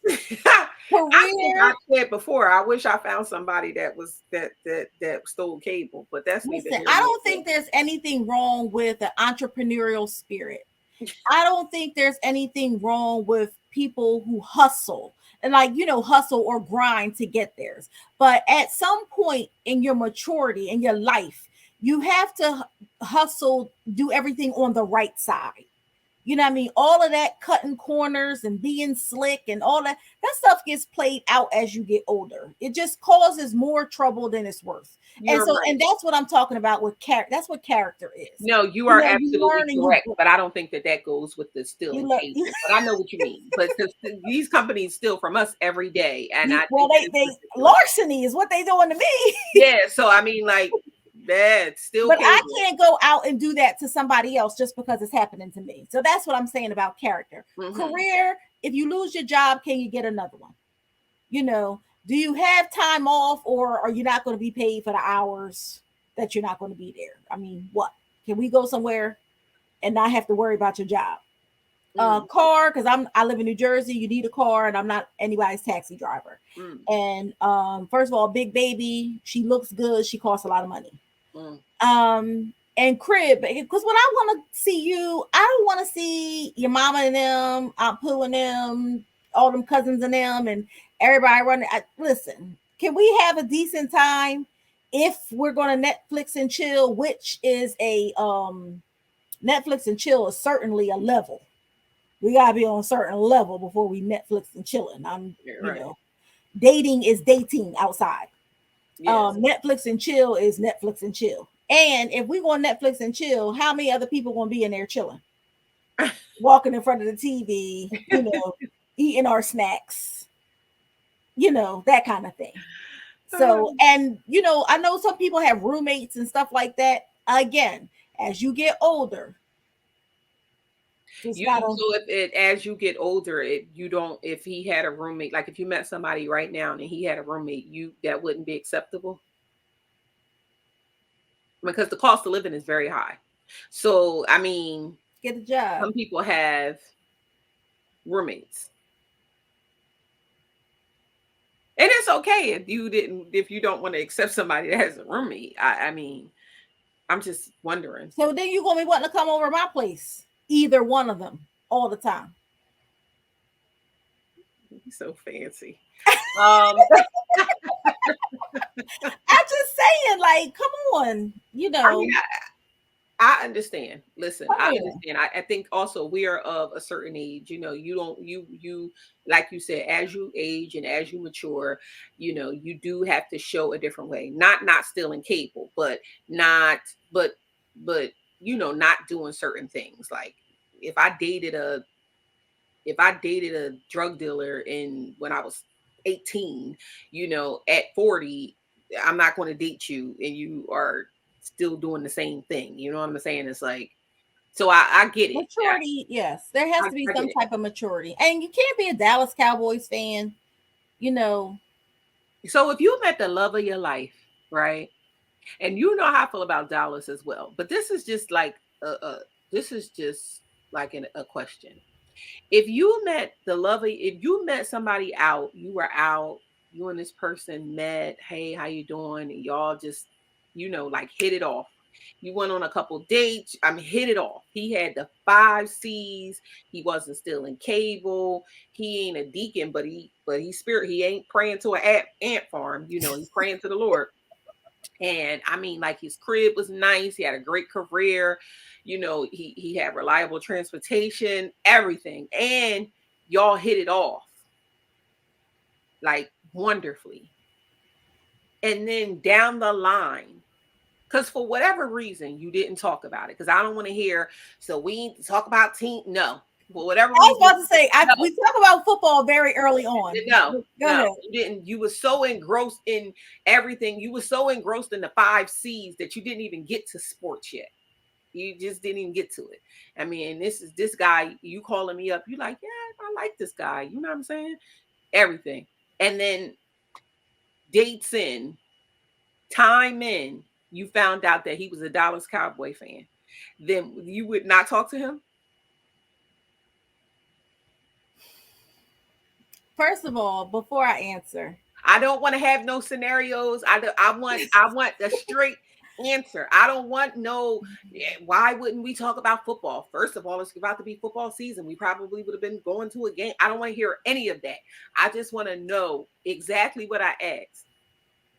I said before, I wish I found somebody that was that stole cable, but that's listen. I don't think there's anything wrong with an entrepreneurial spirit. I don't think there's anything wrong with people who hustle and hustle or grind to get theirs. But at some point in your maturity in your life, you have to hustle, do everything on the right side. You know what I mean? All of that cutting corners and being slick and all that stuff gets played out as you get older. It just causes more trouble than it's worth. And that's what I'm talking about with character. That's what character is. No, you are absolutely correct. But I don't think that goes with the stealing cable. But I know what you mean. But these companies steal from us every day. And they larceny is what they doing to me. Yeah. So I mean, like, that's still, but cable. I can't go out and do that to somebody else just because it's happening to me. So that's what I'm saying about character. Career, if you lose your job, can you get another one? Do you have time off, or are you not going to be paid for the hours that you're not going to be there? I mean, what? Can we go somewhere and not have to worry about your job? Car, because I live in New Jersey. You need a car, and I'm not anybody's taxi driver. And first of all, big baby, she looks good. She costs a lot of money. And crib, because when I want to see you, I don't want to see your mama and them, Aunt Pooh and them, all them cousins and them, and everybody running. Listen, can we have a decent time if we're going to Netflix and chill, which is a Netflix and chill is certainly a level. We gotta be on a certain level before we Netflix and chilling. Dating is dating outside. Yes. Netflix and chill is Netflix and chill. And if we go on Netflix and chill, how many other people gonna be in there chilling? Walking in front of the TV, eating our snacks, that kind of thing. So, and I know some people have roommates and stuff like that. Again, as you get older, as you get older, if he had a roommate, like if you met somebody right now and he had a roommate, that wouldn't be acceptable, because the cost of living is very high. So I mean, get a job. Some people have roommates, and it's okay if you don't want to accept somebody that has a roommate. I mean, I'm just wondering. So then you're gonna be wanting to come over to my place. Either one of them all the time. So fancy. Um, I'm just saying, like, come on, I mean, I understand. Listen, come I on. understand. I think also we are of a certain age. You don't you like you said, as you age and as you mature, you do have to show a different way. Not stealing cable, but not but but not doing certain things. Like if I dated a drug dealer in when I was 18, at 40, I'm not going to date you and you are still doing the same thing. You know what I'm saying? It's like, so I get it. Maturity, yes, there has to be I get some it. type of maturity, and you can't be a Dallas Cowboys fan, you know. So if you met the love of your life, right? And you know how I feel about Dallas as well, but this is just like this is just like a question. If you met if you met somebody out, you were out, you and this person met, hey, how you doing? And y'all just, like hit it off. You went on a couple dates. I mean, hit it off. He had the 5 C's. He wasn't stealing cable. He ain't a deacon, but he's spirit. He ain't praying to an ant farm. He's praying to the Lord. And I mean, like his crib was nice. He had a great career. He had reliable transportation, everything. And y'all hit it off like wonderfully. And then down the line, because for whatever reason, you didn't talk about it. Because I don't want to hear, so we need to talk about team. No. For whatever I was reason, about to say, no. we talk about football very early on. No, Go ahead. you didn't. You were so engrossed in everything. You were so engrossed in the 5 C's that you didn't even get to sports yet. You just didn't even get to it. I mean, this guy, you calling me up, you like, yeah, I like this guy. You know what I'm saying? Everything. And then dates in, time in, you found out that he was a Dallas Cowboy fan. Then you would not talk to him? First of all, before I answer, I don't want to have no scenarios. I want a straight answer. I don't want no, why wouldn't we talk about football? First of all, it's about to be football season. We probably would have been going to a game. I don't want to hear any of that. I just want to know exactly what I asked.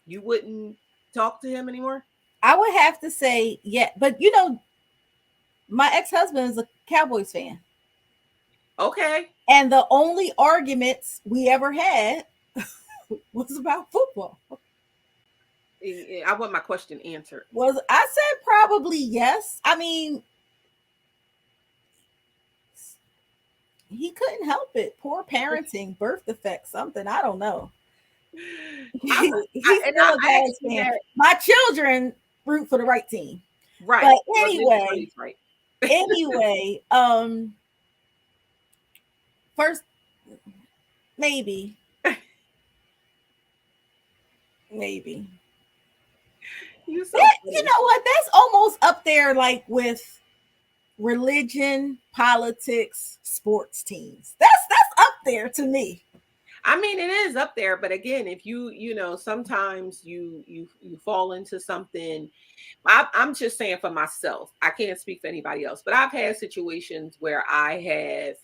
You wouldn't talk to him anymore? I would have to say, yeah, but my ex-husband is a Cowboys fan. Okay. And the only arguments we ever had was about football. I want my question answered. I said probably yes. I mean, he couldn't help it. Poor parenting, birth defect, something. I don't know. He's still a Dallas fan. My children root for the right team. Right. But anyway, right. anyway, first, maybe. You know what? That's almost up there, like with religion, politics, sports teams. That's up there to me. I mean, it is up there, but again, if sometimes you fall into something. I'm just saying for myself. I can't speak for anybody else, but I've had situations where I have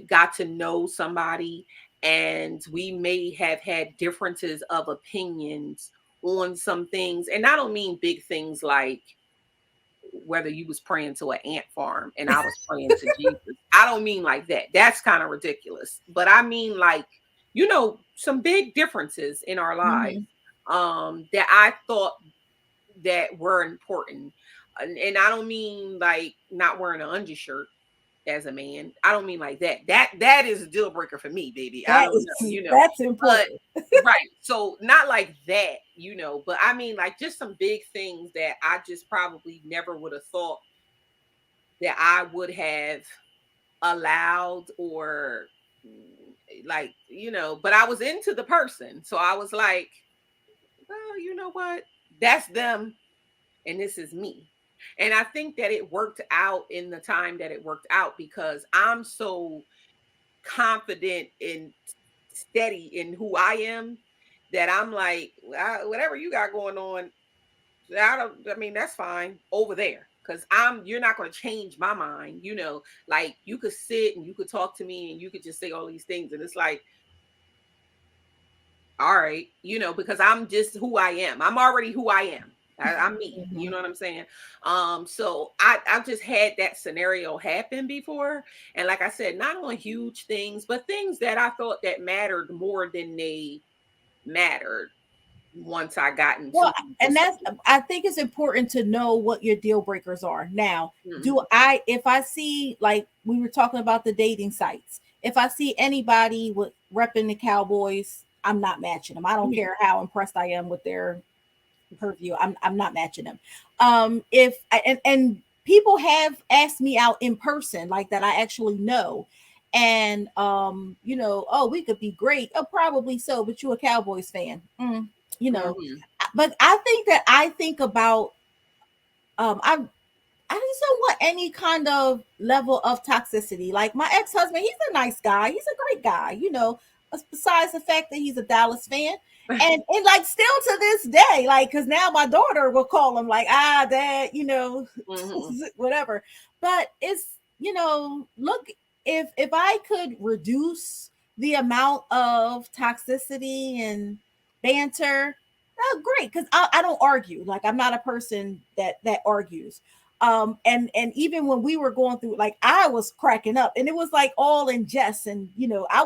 got to know somebody and we may have had differences of opinions on some things. And I don't mean big things like whether you was praying to an ant farm and I was praying to Jesus. I don't mean like that. That's kind of ridiculous. But I mean like, some big differences in our lives that I thought that were important. And I don't mean like not wearing an undershirt as a man. I don't mean like that. That is a deal breaker for me, baby. I don't know, That's important. But, right. So not like that, but I mean like just some big things that I just probably never would have thought that I would have allowed or like, but I was into the person. So I was like, well, you know what? That's them and this is me. And I think that it worked out in the time that it worked out because I'm so confident and steady in who I am that I'm like, whatever you got going on, I mean, that's fine over there. Cause you're not going to change my mind. Like you could sit and you could talk to me and you could just say all these things. And it's like, all right, because I'm just who I am. I'm already who I am. I'm me. You Mhm. know what I'm saying? So I've just had that scenario happen before. And like I said, not on huge things, but things that I thought that mattered more than they mattered once I got Well, into the and that's, situation. I think it's important to know what your deal breakers are. Now, Mhm. if I see, like we were talking about the dating sites, if I see anybody with repping the Cowboys, I'm not matching them. I don't care how impressed I am with their purview. I'm not matching them. If I, and people have asked me out in person, like that I actually know. And oh, we could be great. Oh, probably so, but you a Cowboys fan. You know, Mhm. but I think that I think about I just don't want any kind of level of toxicity. Like my ex-husband, he's a nice guy. He's a great guy, besides the fact that he's a Dallas fan. And like still to this day, like, because now my daughter will call him like, dad, Mhm. whatever. But it's, look, if I could reduce the amount of toxicity and banter, oh great, because I don't argue. Like I'm not a person that argues. And even when we were going through, like I was cracking up, and it was like all in jest. And I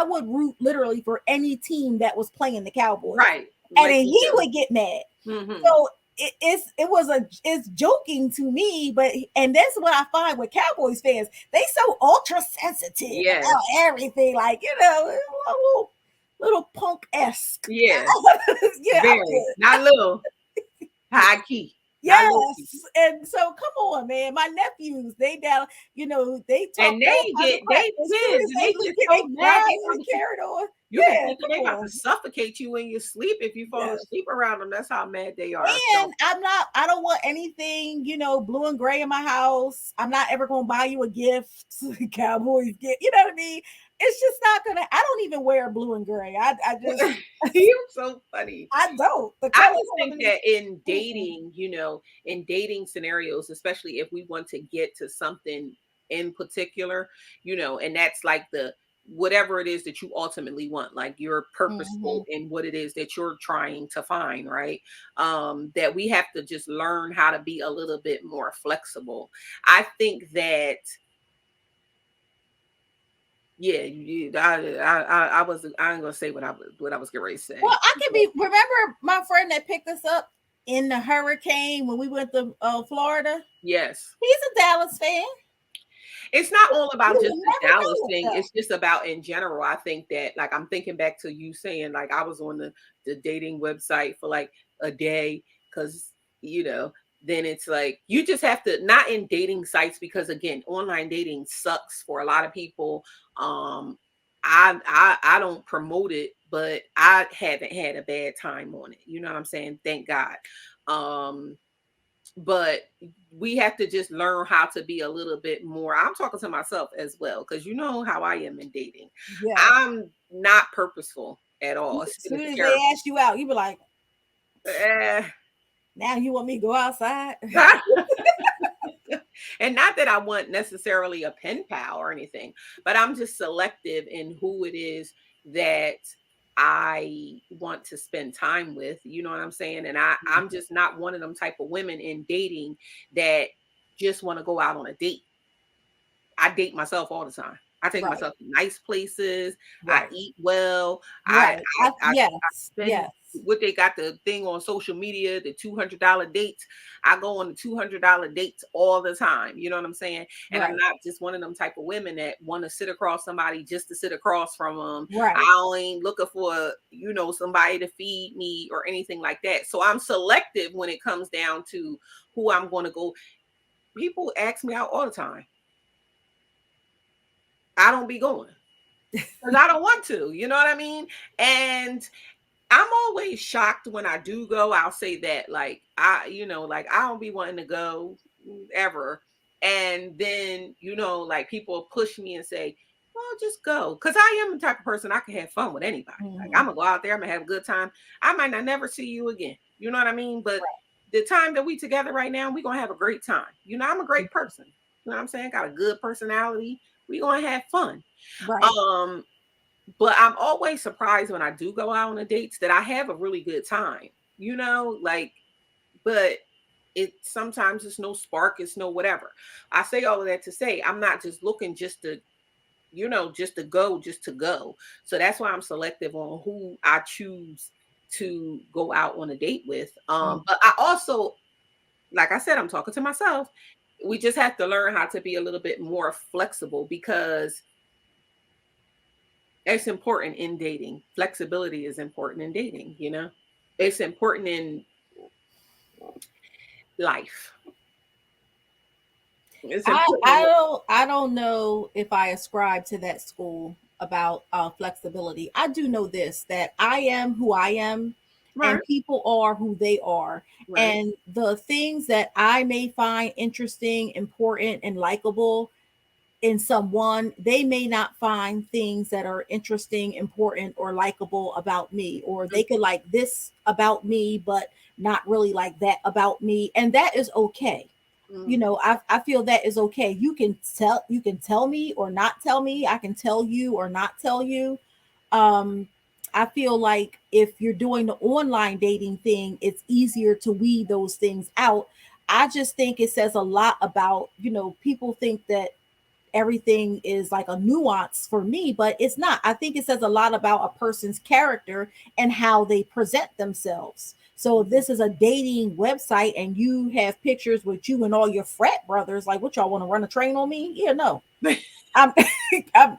would root literally for any team that was playing the Cowboys, Right. and Like then you he do. would get mad. Mhm. So it's joking to me. But and that's what I find with Cowboys fans, they so ultra sensitive Yes. about everything, like a little punk-esque. Yeah. Yeah, I'm Very. good. Not little. High key. Not low key. Yes. And so come on, man. My nephews, they down, they talk And all kinds of crap. they As soon kids, as and they they get get so they mad. cry They and about they to, carried on. you can Yeah, think that come they about to on. suffocate you in your sleep if you fall Yes. asleep around them. That's how mad they are. So And I don't want anything, blue and gray in my house. I'm not ever gonna buy you a gift. Cowboys gift, you know what I mean? It's just not gonna, I don't even wear blue and gray. I just you're so funny. I don't. The I color just think combination. that in Mm-mm. dating, in dating scenarios, especially if we want to get to something in particular, and that's like the whatever it is that you ultimately want, like you're purposeful Mhm. in what it is that you're trying to find, right? That we have to just learn how to be a little bit more flexible. I think that yeah, I ain't gonna say what I was getting ready to Well, say. I can be. Remember my friend that picked us up in the hurricane when we went to Florida? Yes. He's a Dallas fan. It's not all You about just would the never Dallas know it thing. though. It's just about in general. I think that like I'm thinking back to you saying like I was on the dating website for like a day because you know then it's like you just have to not in dating sites because again online dating sucks for a lot of people. Um I don't promote it, but I haven't had a bad time on it. You know what I'm saying? Thank God. Um but we have to just learn how to be a little bit more. I'm talking to myself as well because you know how I am in dating. Yes. I'm not purposeful at all. As It's soon as they terrible. ask you out, you be like, Eh. now you want me to go outside? And not that I want necessarily a pen pal or anything, but I'm just selective in who it is that I want to spend time with. You know what I'm saying? And I'm just not one of them type of women in dating that just want to go out on a date. I date myself all the time. I take Right. myself to nice places. I Right. eat well. I Right. I I, I Yes. spend Yes. what they got the thing on social media, the $200 dates. I go on the $200 dates all the time. You know what I'm saying? And I'm Right. not just one of them type of women that want to sit across somebody just to sit across from them. Right. I ain't looking for somebody to feed me or anything like that. So I'm selective when it comes down to who I'm going to go. People ask me out all the time. I don't be going because I don't want to. You know what I mean? And I'm always shocked when I do go. I'll say that, like like I don't be wanting to go ever, and then like people push me and say, "Well, just go," because I am the type of person I can have fun with anybody. Like Mhm. I'm gonna go out there, I'm gonna have a good time. I might not never see you again. You know what I mean? But the time that we together right now, we gonna have a great time. I'm a great person. You know what I'm saying? Got a good personality. We gonna have fun. Right. Um, But I'm always surprised when I do go out on the dates that I have a really good time, like, but it sometimes it's no spark, it's no whatever. I say all of that to say I'm not just looking just to, just to go. So that's why I'm selective on who I choose to go out on a date with. But I also, like I said, I'm talking to myself. We just have to learn how to be a little bit more flexible because it's important in dating. Flexibility is important in dating, It's important in life. It's important. I don't know if I ascribe to that school about flexibility. I do know this, that I am who I am, Right. and people are who they are. Right. And the things that I may find interesting, important, and likable in someone, they may not find things that are interesting, important, or likable about me, or they could like this about me, but not really like that about me. And that is okay. I feel that is okay. You can tell me or not tell me. I can tell you or not tell you. I feel like if you're doing the online dating thing, it's easier to weed those things out. I just think it says a lot about, people think that everything is like a nuance for me, but it's not. I think it says a lot about a person's character and how they present themselves. So if this is a dating website and you have pictures with you and all your frat brothers, like, what, y'all want to run a train on me? Yeah, no. I'm, I'm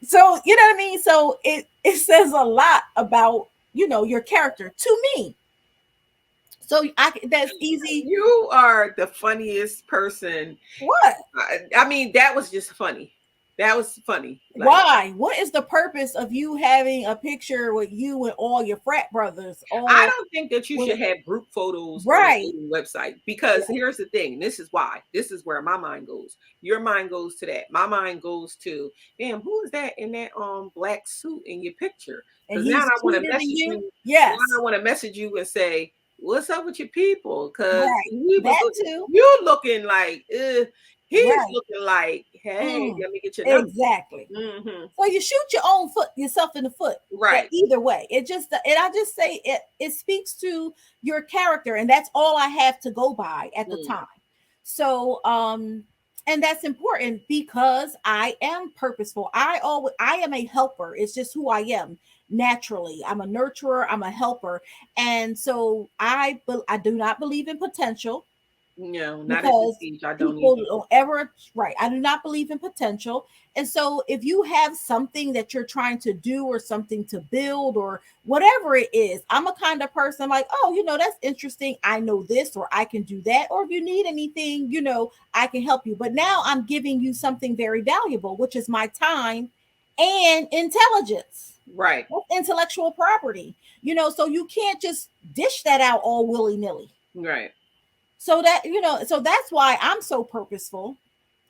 so you know what I mean? So it says a lot about, your character to me. So that's easy. You are the funniest person. What? I mean, that was just funny. That was funny. Like, why? What is the purpose of you having a picture with you and all your frat brothers? I don't think that you should have group photos right on the website, because here's the thing. This is why. This is where my mind goes. Your mind goes to that. My mind goes to, damn, who is that in that black suit in your picture? Because now I want to message you. Yes. Now I want to message you and say, what's up with your people? Because too. You're looking like, he's looking like, hey, let me get your number. Exactly. So you shoot yourself in the foot. Right. Either way, I just say it speaks to your character, and that's all I have to go by at the time. So, and that's important because I am purposeful. I am a helper. It's just who I am naturally. I'm a nurturer. I'm a helper, and so I do not believe in potential. No, not at this age. I don't right. I do not believe in potential. And so if you have something that you're trying to do or something to build or whatever it is, I'm a kind of person like, oh, that's interesting. I know this, or I can do that. Or if you need anything, I can help you. But now I'm giving you something very valuable, which is my time and intelligence. Right. Intellectual property, so you can't just dish that out all willy-nilly. Right. So that, so that's why I'm so purposeful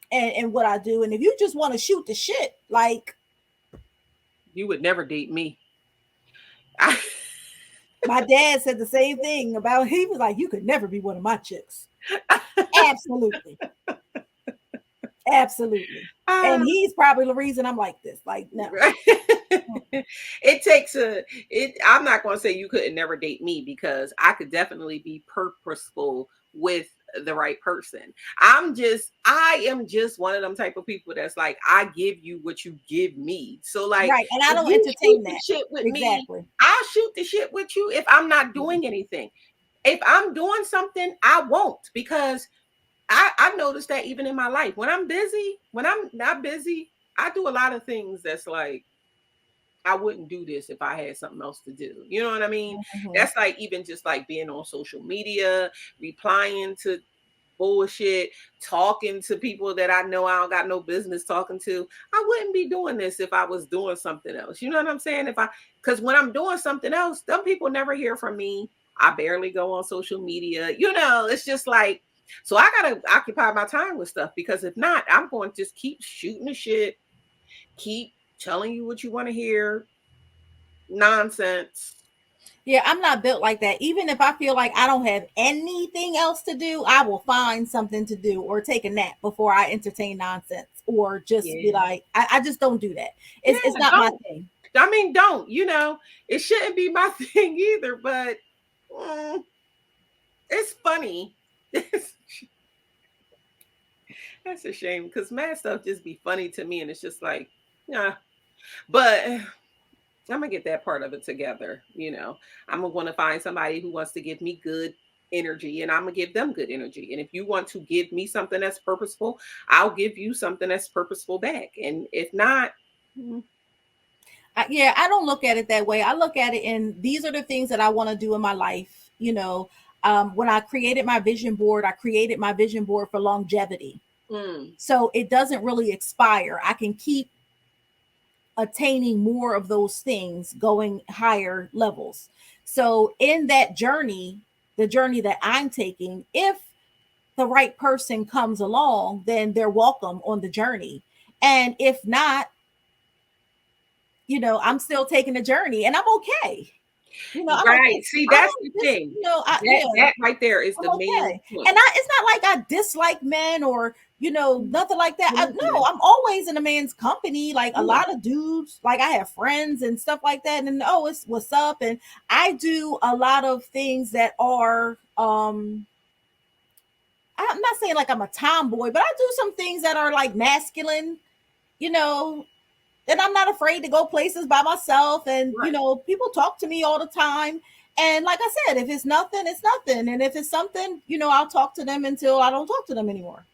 and what I do. And if you just want to shoot the shit, like, you would never date me. My dad said the same thing about, he was like, you could never be one of my chicks. Absolutely. Absolutely. And he's probably the reason I'm like this. Like, no. I'm not going to say you couldn't never date me, because I could definitely be purposeful with the right person. I am just one of them type of people that's like, I give you what you give me. So like, right. And I don't entertain that shit with me. I'll shoot the shit with you if I'm not doing anything. If I'm doing something, I won't, because I noticed that even in my life, when I'm not busy, I do a lot of things that's like, I wouldn't do this if I had something else to do. You know what I mean? That's like, even just like being on social media, replying to bullshit, talking to people that I know I don't got no business talking to. I wouldn't be doing this if I was doing something else. You know what I'm saying? Because when I'm doing something else, some people never hear from me. I barely go on social media. It's just like, so I got to occupy my time with stuff, because if not, I'm going to just keep shooting the shit, keep telling you what you want to hear. Nonsense. Yeah, I'm not built like that. Even if I feel like I don't have anything else to do, I will find something to do or take a nap before I entertain nonsense or just be Yeah. like, I just don't do that. It's not my thing. I mean, don't, it shouldn't be my thing either, but it's funny. That's a shame because mad stuff just be funny to me, and it's just like, yeah. But I'm gonna get that part of it together. I'm gonna want to find somebody who wants to give me good energy, and I'm gonna give them good energy. And if you want to give me something that's purposeful, I'll give you something that's purposeful back. And if not, I don't look at it that way. I look at it in these are the things that I want to do in my life. When I created my vision board, I created my vision board for longevity. So it doesn't really expire. I can keep attaining more of those things, going higher levels. So in that journey, the journey that I'm taking, if the right person comes along, then they're welcome on the journey. And if not, I'm still taking the journey and I'm okay. I'm right. okay. See, that's the thing. That right there is I'm the main okay. point. And it's not like I dislike men or nothing like that. No, I'm always in a man's company. Like a lot of dudes, like I have friends and stuff like that. And it's what's up. And I do a lot of things that are I'm not saying like I'm a tomboy, but I do some things that are like masculine, and I'm not afraid to go places by myself. And, people talk to me all the time. And like I said, if it's nothing, it's nothing. And if it's something, I'll talk to them until I don't talk to them anymore.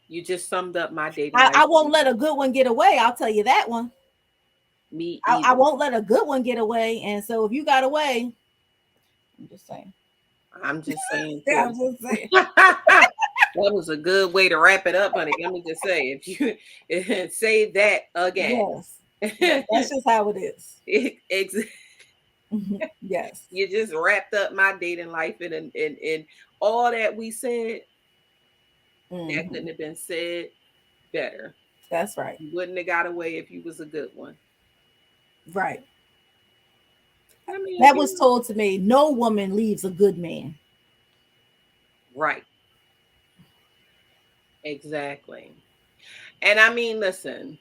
You just summed up my dating life. I won't life. let a good one get away. I'll tell you that one. Me either. I won't let a good one get away. And so if you got away, I'm just saying. I'm just saying. Yeah, I'm just saying. That was a good way to wrap it up, honey. Let me just say, if you say that again. Yes. That's just how it is. Yes. You just wrapped up my dating life and all that we said. That couldn't have been said better. That's right. You wouldn't have got away if you was a good one. Right. I mean, that was told to me. No woman leaves a good man. Right. Exactly. And I mean, listen,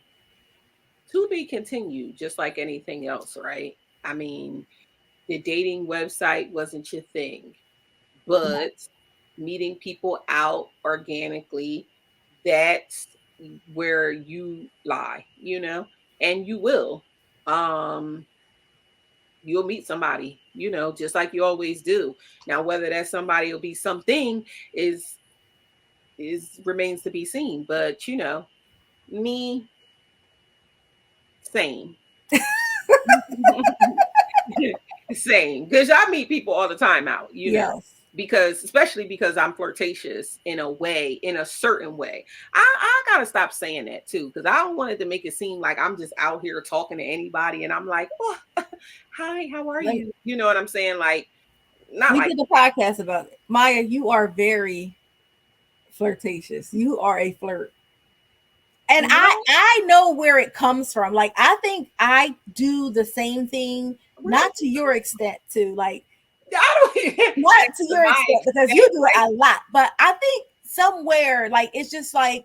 to be continued, just like anything else, right? I mean, the dating website wasn't your thing, but meeting people out organically, that's where you lie, and you will. You'll meet somebody, just like you always do. Now, whether that somebody will be something is remains to be seen. But me, same. Same. Because I meet people all the time out, especially because I'm flirtatious in a certain way. I gotta stop saying that too, because I don't want it to make it seem like I'm just out here talking to anybody and I'm like, oh, hi, how are you? You know what I'm saying? Like, we did a podcast about it. Maya, you are very flirtatious. You are a flirt. And I know where it comes from. Like, I think I do the same thing, not to your extent, to like, not to your extent, because you do it a lot. But I think somewhere, like, it's just like,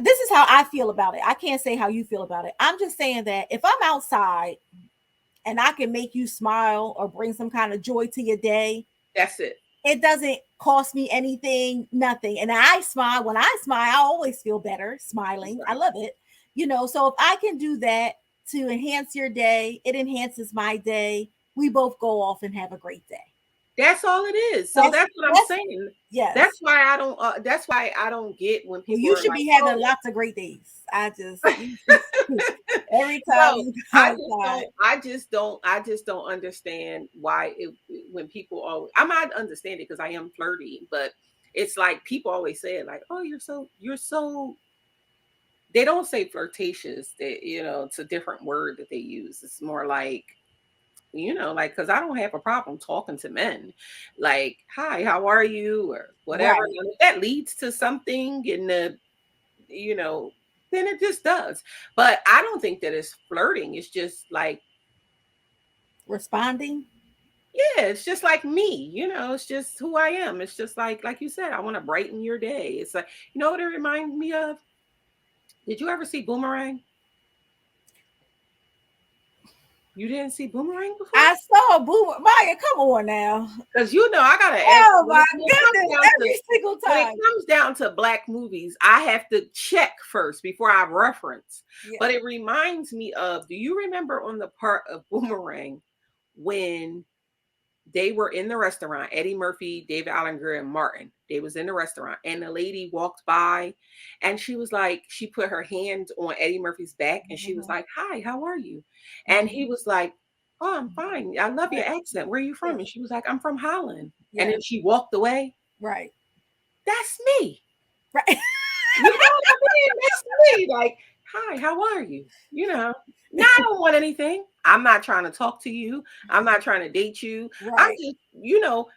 this is how I feel about it. I can't say how you feel about it. I'm just saying that if I'm outside and I can make you smile or bring some kind of joy to your day, that's it. It doesn't cost me anything, nothing. And I smile. When I smile, I always feel better smiling. Right. I love it. So if I can do that to enhance your day, it enhances my day. We both go off and have a great day. That's all it is. So that's what I'm saying. Yes. That's why I don't. That's why I don't get when people. You should be having lots of great days. I just every time. No, I just don't understand why when people always. I might understand it because I am flirty, but it's like people always say it like, "Oh, you're so." They don't say flirtatious. It's a different word that they use. It's more like. Like, because I don't have a problem talking to men. Like, hi, how are you? Or whatever. Right. And if that leads to something in the, then it just does. But I don't think that it's flirting. It's just like responding. Yeah, it's just like me, it's just who I am. It's just like you said, I want to brighten your day. It's like, you know what it reminds me of? Did you ever see Boomerang? You didn't see Boomerang before? I saw Boomer. Maya, come on now. Because I gotta ask. Oh When my it comes goodness, down to every single when it time. comes down to Black movies, I have to check first before I reference. Yeah. But it reminds me of, do you remember on the part of Boomerang when they were in the restaurant, Eddie Murphy, David Allen Greer, and Martin. They was in the restaurant, and the lady walked by, and she was like, she put her hand on Eddie Murphy's back, and she was like, "Hi, how are you?" And he was like, "Oh, I'm fine. I love your accent. Where are you from?" And she was like, "I'm from Holland." And then she walked away. Right. That's me. Right. You know what I mean? That's me. Like, "Hi, how are you?" Now I don't want anything. I'm not trying to talk to you. I'm not trying to date you. Right. I'm just,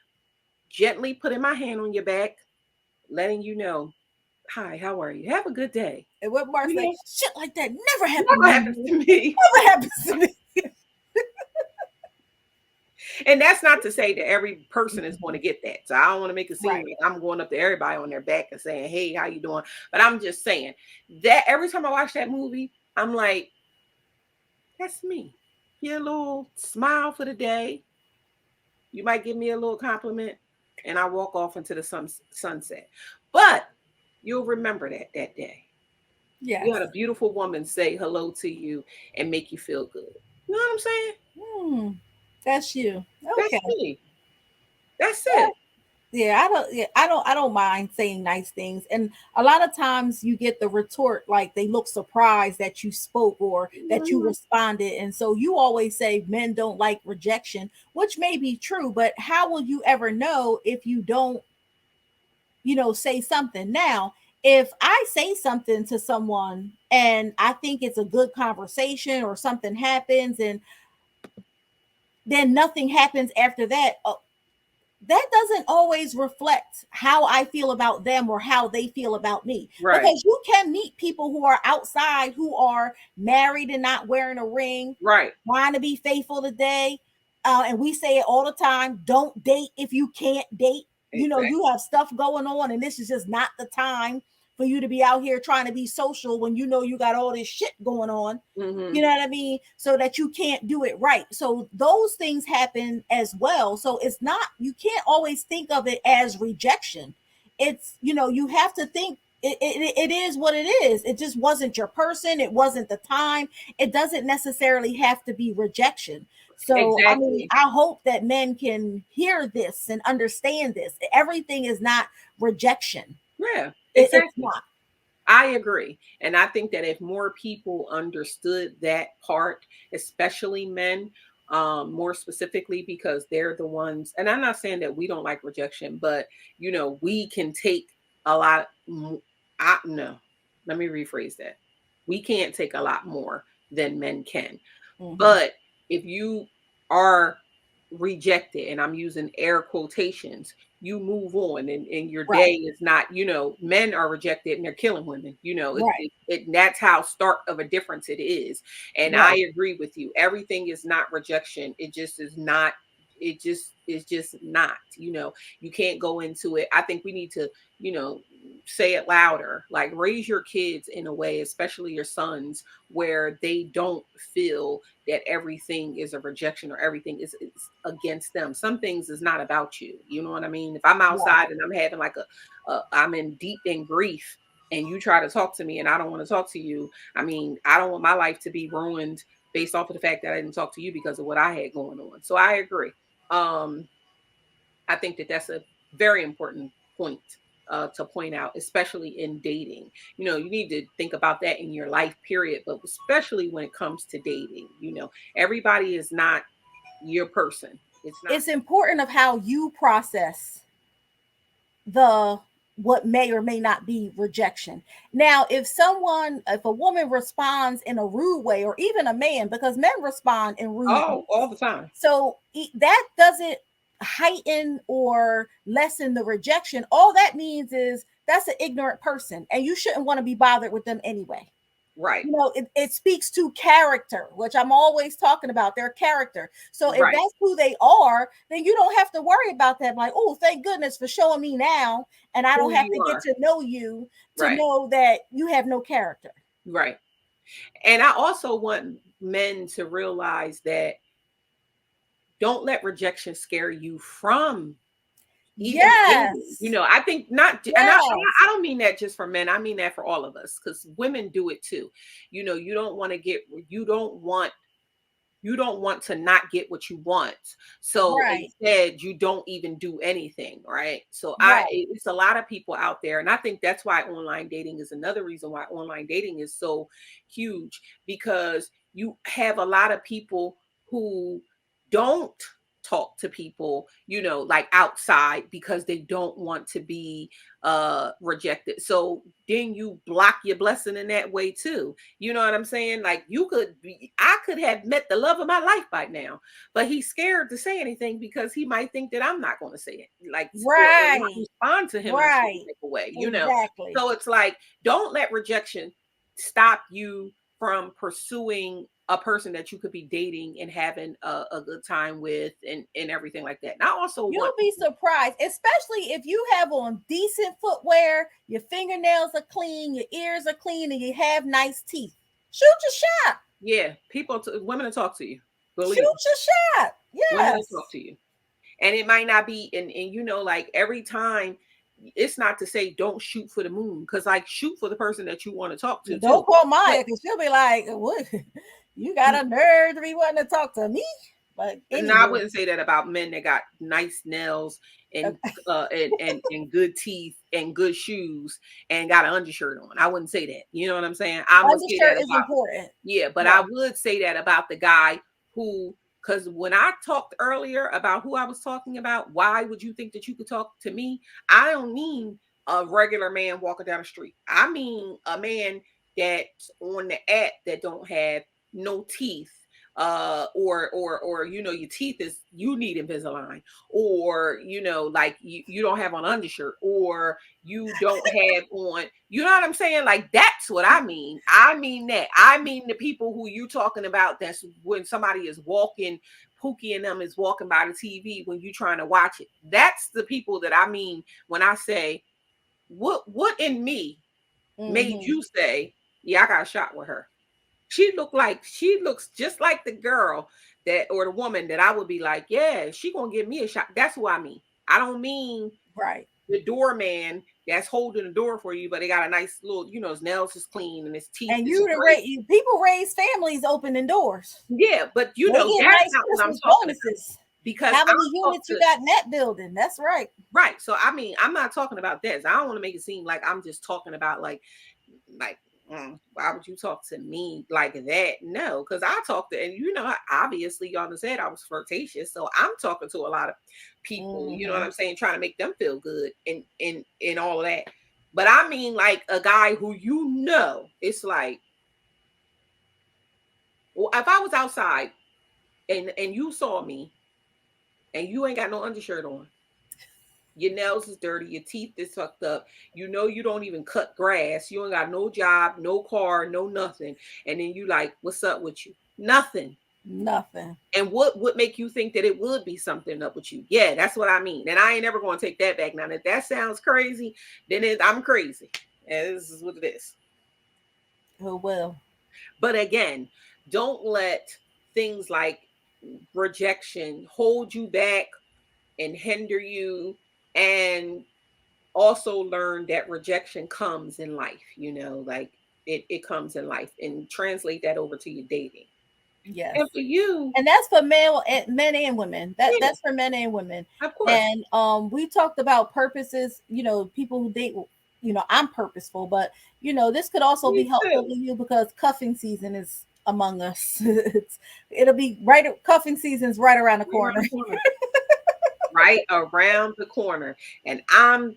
gently putting my hand on your back, letting you know, "Hi, how are you? Have a good day." And what Mark said, shit like that never happened Never happens to me. Never happens to me. And that's not to say that every person is going to get that. So I don't want to make it seem like I'm going up to everybody on their back and saying, "Hey, how you doing?" But I'm just saying that every time I watch that movie, I'm like, that's me. Get a little smile for the day. You might give me a little compliment, and I walk off into the sunset. But you'll remember that day. Yeah. You had a beautiful woman say hello to you and make you feel good. You know what I'm saying? That's you. Okay. That's me. That's it. Yeah, I don't mind saying nice things. And a lot of times you get the retort, like they look surprised that you spoke or that you responded. And so you always say men don't like rejection, which may be true, but how will you ever know if you don't, say something? Now, if I say something to someone and I think it's a good conversation or something happens and then nothing happens after that, that doesn't always reflect how I feel about them or how they feel about me. Right. Because you can meet people who are outside who are married and not wearing a ring, right, trying to be faithful today. And we say it all the time, don't date if you can't date. Exactly. You have stuff going on, and this is just not the time for you to be out here trying to be social when you got all this shit going on. Mm-hmm. You know what I mean? So that you can't do it right. So those things happen as well. So it's not, you can't always think of it as rejection. It's, you have to think it is what it is. It just wasn't your person. It wasn't the time. It doesn't necessarily have to be rejection. So, exactly. I mean, I hope that men can hear this and understand this. Everything is not rejection. Yeah, exactly. It's not. I agree. And I think that if more people understood that part, especially men, more specifically, because they're the ones, and I'm not saying that we don't like rejection, but, we can take a lot. No, let me rephrase that. We can't take a lot more than men can. Mm-hmm. But if you are rejected, and I'm using air quotations, you move on and your day is not, men are rejected and they're killing women, that's how stark of a difference it is. And I agree with you. Everything is not rejection. It just is not. It just is just not, you can't go into it. I think we need to, say it louder, like raise your kids in a way, especially your sons, where they don't feel that everything is a rejection or everything is against them. Some things is not about you. You know what I mean? If I'm outside and I'm having like I'm in deep in grief and you try to talk to me and I don't want to talk to you, I mean, I don't want my life to be ruined based off of the fact that I didn't talk to you because of what I had going on. So I agree. I think that that's a very important point to point out, especially in dating. You need to think about that in your life period, but especially when it comes to dating. Everybody is not your person. It's important of how you process what may or may not be rejection. Now, if a woman responds in a rude way, or even a man, because men respond in rude ways all the time. So that doesn't heighten or lessen the rejection. All that means is that's an ignorant person and you shouldn't want to be bothered with them anyway. Right. You know, it speaks to character, which I'm always talking about, their character. So if Right. that's who they are, then you don't have to worry about that. Like, oh, thank goodness for showing me now, and I don't Who have you to get are. to know you to Right. know that you have no character. Right. And I also want men to realize that don't let rejection scare you from even dating. You Yes. know, I think not, and Yes. I don't mean that just for men. I mean that for all of us, because women do it too. You know, you don't want to get, you don't want to not get what you want. So Right. instead, you don't even do anything, right? So Right. it's a lot of people out there, and I think that's why online dating is another reason why online dating is so huge, because you have a lot of people who don't talk to people, you know, like outside, because they don't want to be rejected. So then you block your blessing in that way too. You know what I'm saying? Like I could have met the love of my life by now, but he's scared to say anything because he might think that I'm not going to say it, like, or not Right. respond to him in a certain Right. type of way, you know? Exactly. So it's like, don't let rejection stop you from pursuing a person that you could be dating and having a good time with, and everything like that. And I also You'll want, be surprised, especially if you have on decent footwear, your fingernails are clean, your ears are clean, and you have nice teeth. Shoot your shot. yeah, women to talk to you. Shoot Believe me. your shot. Women Yes. to talk to you. And it might not be, and you know, like every time, it's not to say don't shoot for the moon, because like shoot for the person that you want to talk to Don't too. call Maya because she'll be like, "What? You got a nerve to be wanting to talk to me?" But And I anyway, wouldn't say that about men that got nice nails and and good teeth and good shoes and got an undershirt on. I wouldn't say that. You know what I'm saying? I'm gonna say that undershirt is about, important. yeah, but Right. I would say that about the guy who, because when I talked earlier about who I was talking about, why would you think that you could talk to me? I don't mean a regular man walking down the street. I mean a man that's on the app that don't have no teeth, or you know, your teeth is, you need Invisalign, or you know, like you don't have on undershirt, or you don't have on, you know what I'm saying? Like, that's what I mean. I mean that. I mean the people who you talking about, that's when somebody is walking, Pookie and them is walking by the TV when you trying to watch it. That's the people that I mean when I say, what in me made Mm-hmm. you say, yeah, I got a shot with her? She looks just like the girl that, or the woman that I would be like, yeah, she gonna give me a shot. That's who I mean. I don't mean Right. the doorman that's holding the door for you, but they got a nice little, you know, his nails is clean and his teeth And is you to great. people raise families opening doors. Yeah, but you They know, get that's nice not what I'm Christmas talking about, bonuses. because How I many talk units you to, got in that building? That's right. right. So I mean, I'm not talking about that. So I don't want to make it seem like I'm just talking about like why would you talk to me like that? No, because I talk to, and you know, obviously y'all said I was flirtatious, so I'm talking to a lot of people, you know what Mm-hmm. I'm saying, trying to make them feel good and all of that. But I mean, like a guy who, you know, it's like, well, if I was outside and you saw me and you ain't got no undershirt on, your nails is dirty, your teeth is tucked up, you know, you don't even cut grass, you ain't got no job, no car, no nothing, and then you like, what's up with you? Nothing. Nothing. And what would make you think that it would be something up with you? Yeah, that's what I mean. And I ain't never going to take that back. Now, if that sounds crazy, then I'm crazy. And this is what it is. Oh well. But again, don't let things like rejection hold you back and hinder you. And also learn that rejection comes in life, you know, like it comes in life, and translate that over to your dating. Yes. And for you, And that's for men and women. yeah, That's for men and women. of course. And we talked about purposes, you know, people who date, you know, I'm purposeful, but you know, this could also be Me helpful too. to you because cuffing season is among us. It'll be cuffing season's right around the Right around corner. the corner. Right around the corner. And am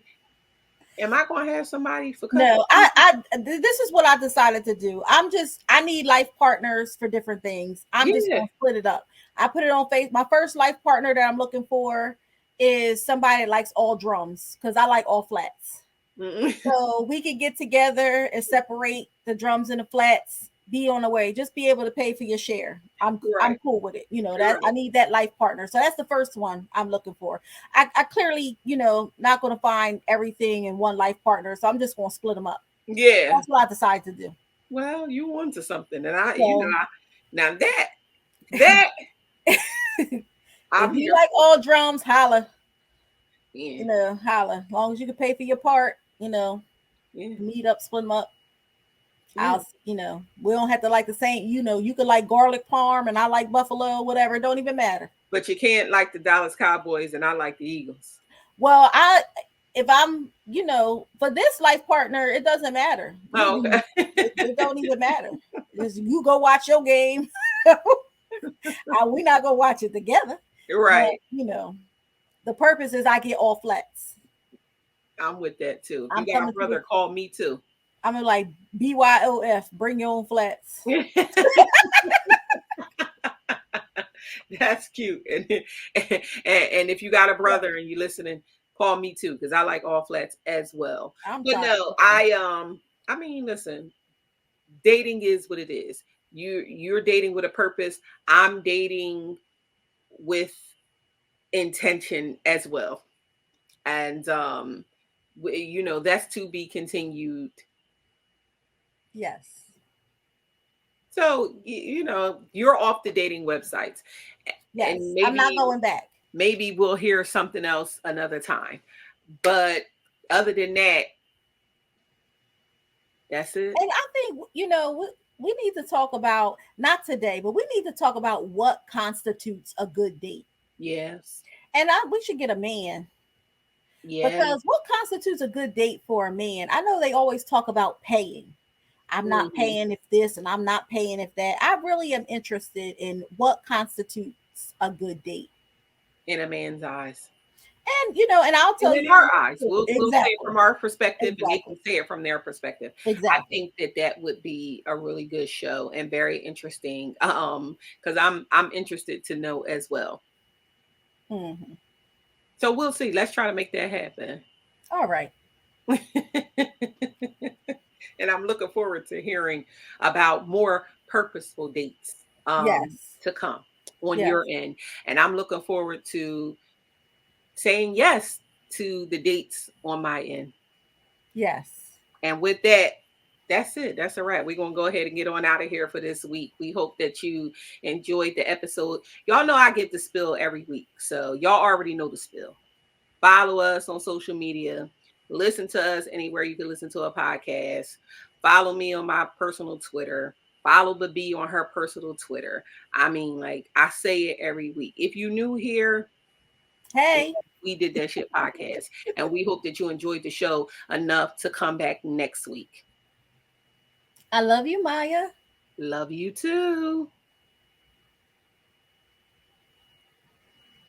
I gonna have somebody for cuffing No, season? this is what I decided to do. I need life partners for different things. I'm just Yeah. gonna split it up. I put it on face. My first life partner that I'm looking for is somebody that likes all drums because I like all flats. So we could get together and separate the drums and the flats, be on the way, just be able to pay for your share. I'm Right. cool with it. That I need that life partner. So that's the first one I'm looking for. I clearly, not going to find everything in one life partner. So I'm just going to split them up. Yeah. That's what I decided to do. Well, you on to something. And So, now that if you like all drums, holla. Yeah. Holla. As long as you can pay for your part, Yeah. meet up, split them up. Yeah. We don't have to like the same, you could like garlic parm and I like buffalo, whatever. It don't even matter. But you can't like the Dallas Cowboys and I like the Eagles. Well, if I'm, for this life partner, it doesn't matter. Oh, okay. It don't even matter. Just you go watch your game. We're not gonna watch it together. Right. But, the purpose is I get all flats. I'm with that too. If you got a brother, call me too. I'm like BYOF, bring your own flats. That's cute. And if you got a brother and you listening, call me too, because I like all flats as well. But no, I mean, listen, dating is what it is. You're dating with a purpose. I'm dating with intention as well. And that's to be continued. Yes. So, you're off the dating websites. Yes, and maybe, I'm not going back. Maybe we'll hear something else another time. But other than that, that's it. And I think, we need to talk about, not today, but we need to talk about what constitutes a good date. Yes. And we should get a man. Yeah. Because what constitutes a good date for a man? I know they always talk about paying. I'm not paying if this and I'm not paying if that. I really am interested in what constitutes a good date. In a man's eyes. And, and I'll tell you. In our eyes. We'll say it from our perspective and they can say it from their perspective. Exactly. I think that would be a really good show and very interesting. Because I'm interested to know as well. Mm-hmm. So we'll see. Let's try to make that happen. All right. And I'm looking forward to hearing about more purposeful dates to come on your end. And I'm looking forward to saying yes to the dates on my end. Yes. And with that, that's it. That's a wrap. We're going to go ahead and get on out of here for this week. We hope that you enjoyed the episode. Y'all know I get the spill every week. So y'all already know the spill. Follow us on social media. Listen to us anywhere you can listen to a podcast. Follow me on my personal Twitter. Follow Bibbi on her personal Twitter. I mean, like I say it every week. If you're new here, hey, we did that shit podcast. And we hope that you enjoyed the show enough to come back next week. I love you, Maya. Love you too.